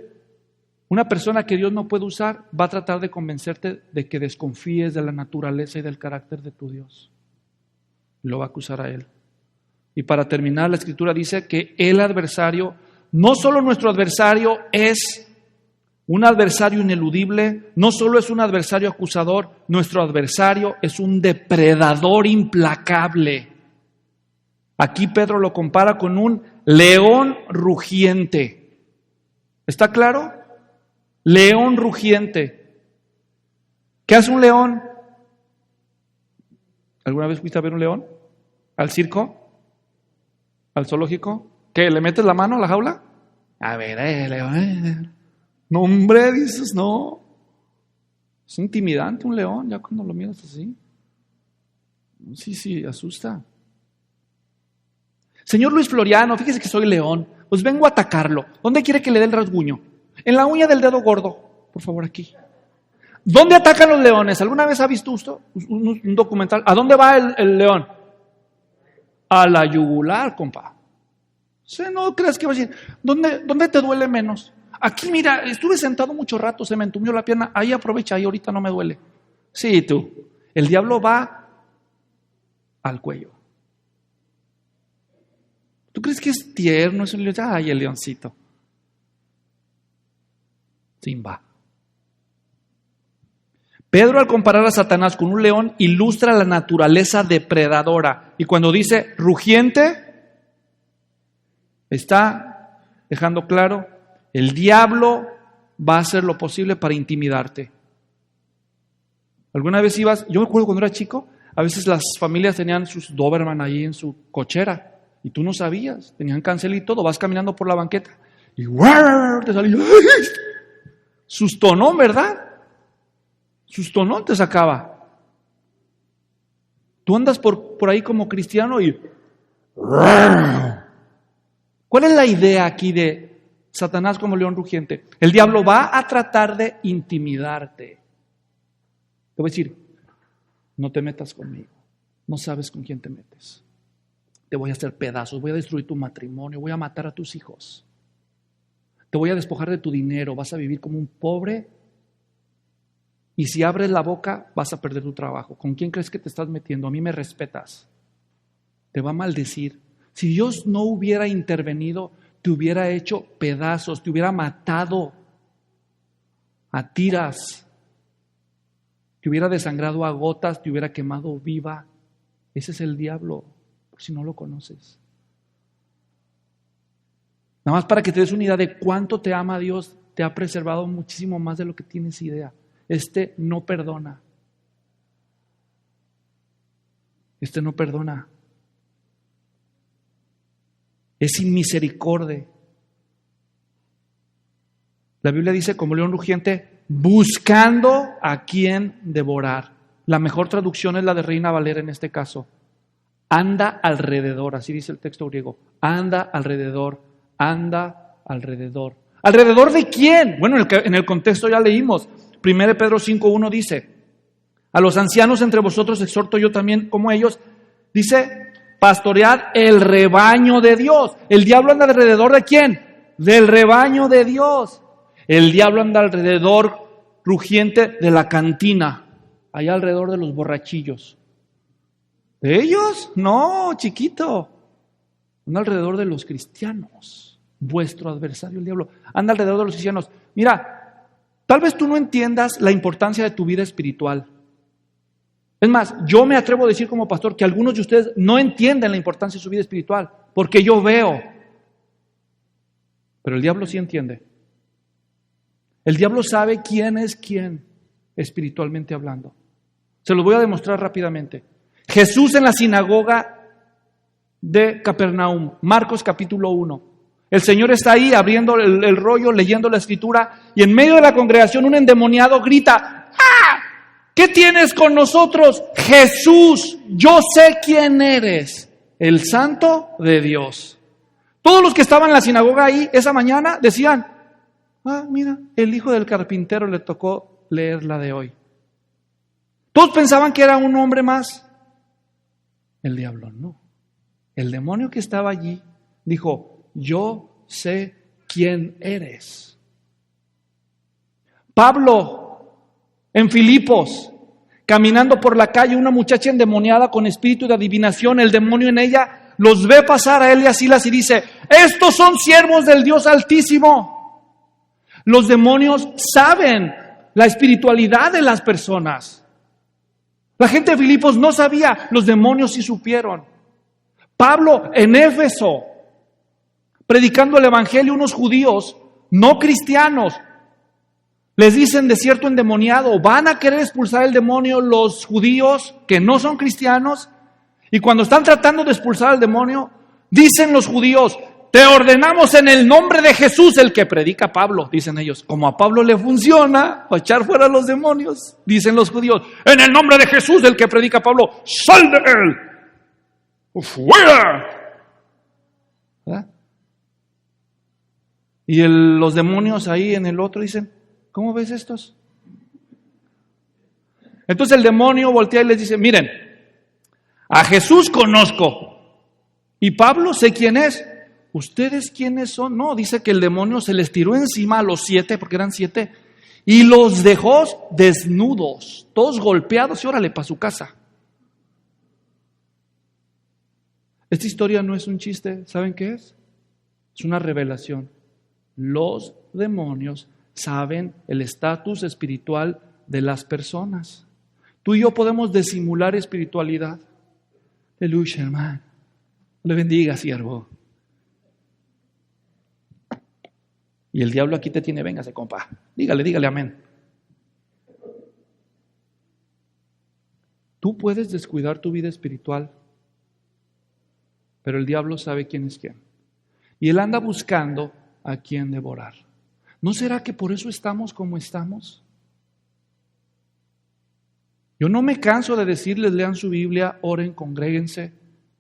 una persona que Dios no puede usar, va a tratar de convencerte de que desconfíes de la naturaleza y del carácter de tu Dios. Lo va a acusar a él. Y para terminar, la Escritura dice que el adversario, no solo nuestro adversario es un adversario ineludible, no solo es un adversario acusador, nuestro adversario es un depredador implacable. Aquí Pedro lo compara con un león rugiente. ¿Está claro? León rugiente. ¿Qué hace un león? ¿Alguna vez fuiste a ver un león? ¿Al circo? ¿Al zoológico? ¿Qué? ¿Le metes la mano a la jaula? A ver, león. No, hombre, dices, no. Es intimidante un león, ya cuando lo miras así. Sí, asusta. Señor Luis Floriano, fíjese que soy león. Pues vengo a atacarlo. ¿Dónde quiere que le dé el rasguño? En la uña del dedo gordo. Por favor, aquí. ¿Dónde atacan los leones? ¿Alguna vez ha visto usted un documental? ¿A dónde va el león? A la yugular, compa. No creas que va a decir, ¿dónde te duele menos? Aquí, mira, estuve sentado mucho rato, se me entumió la pierna. Ahí aprovecha, ahí ahorita no me duele. Sí, tú. El diablo va al cuello. ¿Tú crees que es tierno? Es un león. Ay, el leoncito. Simba. Pedro, al comparar a Satanás con un león, ilustra la naturaleza depredadora. Y cuando dice rugiente, está dejando claro, el diablo va a hacer lo posible para intimidarte. ¿Alguna vez ibas? Yo me acuerdo cuando era chico, a veces las familias tenían sus Doberman ahí en su cochera y tú no sabías, tenían cancel y todo, vas caminando por la banqueta y te salía sustonón, ¿verdad? Sustonón te sacaba. Tú andas por ahí como cristiano y ¿cuál es la idea aquí de Satanás como león rugiente? El diablo va a tratar de intimidarte. Te voy a decir, no te metas conmigo. No sabes con quién te metes. Te voy a hacer pedazos, voy a destruir tu matrimonio, voy a matar a tus hijos. Te voy a despojar de tu dinero, vas a vivir como un pobre. Y si abres la boca, vas a perder tu trabajo. ¿Con quién crees que te estás metiendo? A mí me respetas. Te va a maldecir. Si Dios no hubiera intervenido, te hubiera hecho pedazos, te hubiera matado a tiras, te hubiera desangrado a gotas, te hubiera quemado viva. Ese es el diablo, por si no lo conoces. Nada más para que te des una idea de cuánto te ama Dios, te ha preservado muchísimo más de lo que tienes idea. No perdona. No perdona. Es sin misericordia. La Biblia dice como león rugiente, buscando a quien devorar. La mejor traducción es la de Reina Valera en este caso. Anda alrededor, así dice el texto griego. Anda alrededor, anda alrededor. ¿Alrededor de quién? Bueno, en el contexto ya leímos. 1 Pedro 5:1 dice, a los ancianos entre vosotros exhorto yo también como ellos, dice, pastoread el rebaño de Dios. El diablo anda alrededor de quién? Del rebaño de Dios. El diablo anda alrededor rugiente de la cantina, allá alrededor de los borrachillos. ¿De ellos? No, chiquito. Anda alrededor de los cristianos. Vuestro adversario, el diablo, anda alrededor de los cristianos. Mira, tal vez tú no entiendas la importancia de tu vida espiritual. Es más, yo me atrevo a decir como pastor que algunos de ustedes no entienden la importancia de su vida espiritual, porque yo veo. Pero el diablo sí entiende. El diablo sabe quién es quién, espiritualmente hablando. Se los voy a demostrar rápidamente. Jesús en la sinagoga de Capernaum, Marcos capítulo 1. El Señor está ahí abriendo el rollo, leyendo la escritura, y en medio de la congregación un endemoniado grita, ¡ah! ¿Qué tienes con nosotros? Jesús, yo sé quién eres, el Santo de Dios. Todos los que estaban en la sinagoga ahí esa mañana decían, mira, el hijo del carpintero le tocó leer la de hoy. Todos pensaban que era un hombre más. El diablo no. El demonio que estaba allí dijo, yo sé quién eres. Pablo, en Filipos, caminando por la calle, una muchacha endemoniada con espíritu de adivinación, el demonio en ella, los ve pasar a él y a Silas y dice, estos son siervos del Dios Altísimo. Los demonios saben la espiritualidad de las personas. La gente de Filipos no sabía, los demonios sí supieron. Pablo en Éfeso, predicando el evangelio a unos judíos no cristianos, les dicen de cierto endemoniado, van a querer expulsar el demonio los judíos que no son cristianos, y cuando están tratando de expulsar al demonio, dicen los judíos, te ordenamos en el nombre de Jesús, el que predica Pablo, dicen ellos. Como a Pablo le funciona para echar fuera a los demonios, dicen los judíos, en el nombre de Jesús, el que predica Pablo, sal de él, fuera. ¿Verdad? Y los demonios ahí en el otro dicen, ¿cómo ves estos? Entonces el demonio voltea y les dice, miren, a Jesús conozco y Pablo sé quién es. ¿Ustedes quiénes son? No, dice que el demonio se les tiró encima a los 7, porque eran 7, y los dejó desnudos, todos golpeados, y órale para su casa. Esta historia no es un chiste, ¿saben qué es? Es una revelación. Los demonios saben el estatus espiritual de las personas. Tú y yo podemos disimular espiritualidad. Aleluya, hermano. Le bendiga, siervo. Y el diablo aquí te tiene, véngase, compa. Dígale amén. Tú puedes descuidar tu vida espiritual, pero el diablo sabe quién es quién. Y él anda buscando a quién devorar. ¿No será que por eso estamos como estamos? Yo no me canso de decirles, lean su Biblia, oren, congréguense,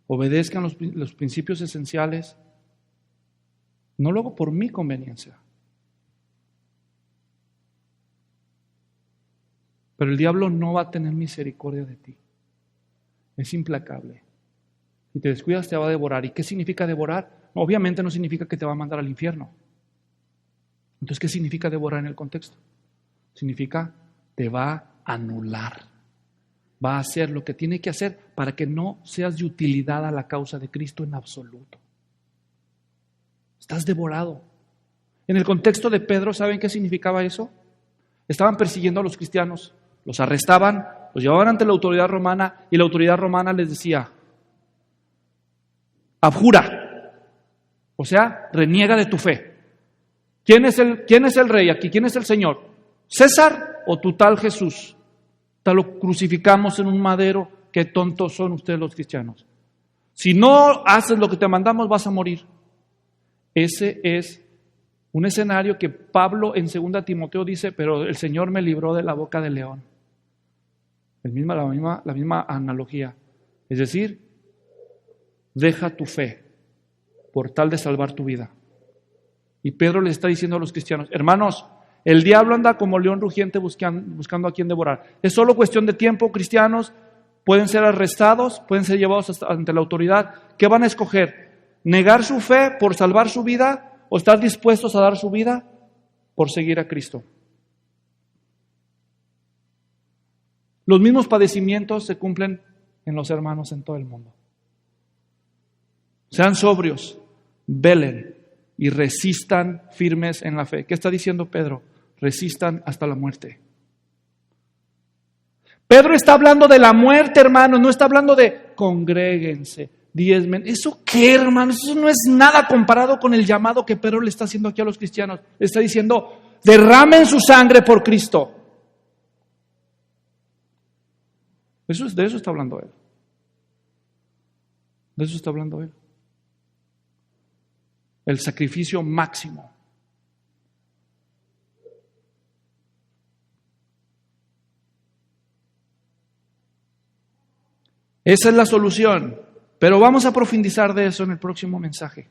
obedezcan los principios esenciales. No lo hago por mi conveniencia. Pero el diablo no va a tener misericordia de ti. Es implacable. Si te descuidas te va a devorar. ¿Y qué significa devorar? Obviamente no significa que te va a mandar al infierno. Entonces, ¿qué significa devorar en el contexto? Significa te va a anular. Va a hacer lo que tiene que hacer para que no seas de utilidad a la causa de Cristo en absoluto. Estás devorado. En el contexto de Pedro, ¿saben qué significaba eso? Estaban persiguiendo a los cristianos. Los arrestaban, los llevaban ante la autoridad romana y la autoridad romana les decía, abjura, o sea, reniega de tu fe. ¿Quién es el rey aquí? ¿Quién es el Señor? ¿César o tu tal Jesús? Te lo crucificamos en un madero. Qué tontos son ustedes los cristianos. Si no haces lo que te mandamos, vas a morir. Ese es un escenario que Pablo en 2 Timoteo dice, pero el Señor me libró de la boca del león. La misma analogía. Es decir, deja tu fe por tal de salvar tu vida. Y Pedro le está diciendo a los cristianos, hermanos, el diablo anda como león rugiente buscando a quien devorar. Es solo cuestión de tiempo, cristianos, pueden ser arrestados, pueden ser llevados ante la autoridad. ¿Qué van a escoger? ¿Negar su fe por salvar su vida o estar dispuestos a dar su vida por seguir a Cristo? Los mismos padecimientos se cumplen en los hermanos en todo el mundo. Sean sobrios, velen y resistan firmes en la fe. ¿Qué está diciendo Pedro? Resistan hasta la muerte. Pedro está hablando de la muerte, hermanos, no está hablando de congréguense, diezmen. ¿Eso qué, hermanos? Eso no es nada comparado con el llamado que Pedro le está haciendo aquí a los cristianos. Le está diciendo, derramen su sangre por Cristo. De eso está hablando él. De eso está hablando él. El sacrificio máximo. Esa es la solución. Pero vamos a profundizar de eso en el próximo mensaje.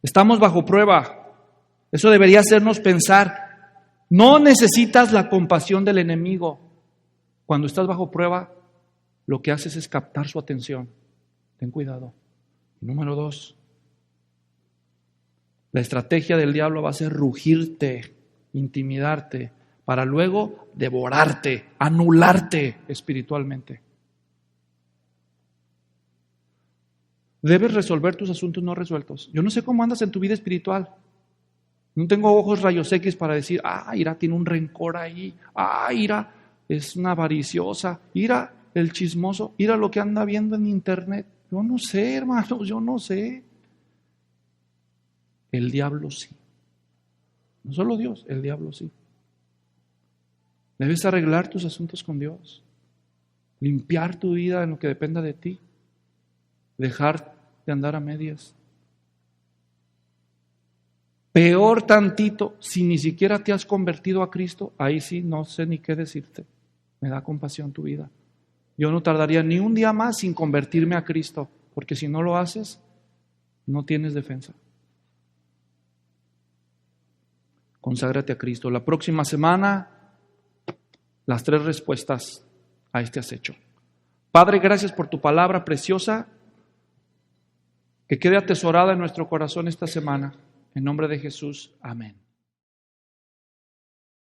Estamos bajo prueba. Eso debería hacernos pensar. No necesitas la compasión del enemigo. Cuando estás bajo prueba, lo que haces es captar su atención. Ten cuidado. Número 2. La estrategia del diablo va a ser rugirte, intimidarte, para luego devorarte, anularte espiritualmente. Debes resolver tus asuntos no resueltos. Yo no sé cómo andas en tu vida espiritual. No tengo ojos rayos X para decir, Ira tiene un rencor ahí, Ira es una avariciosa, Ira el chismoso, Ira lo que anda viendo en internet. Yo no sé, hermanos, yo no sé. El diablo sí. No solo Dios, el diablo sí. Debes arreglar tus asuntos con Dios. Limpiar tu vida en lo que dependa de ti. Dejar de andar a medias. Peor tantito, si ni siquiera te has convertido a Cristo, ahí sí no sé ni qué decirte. Me da compasión tu vida. Yo no tardaría ni un día más sin convertirme a Cristo, porque si no lo haces, no tienes defensa. Conságrate a Cristo. La próxima semana, las 3 respuestas a este acecho. Padre, gracias por tu palabra preciosa, que quede atesorada en nuestro corazón esta semana. En nombre de Jesús, amén.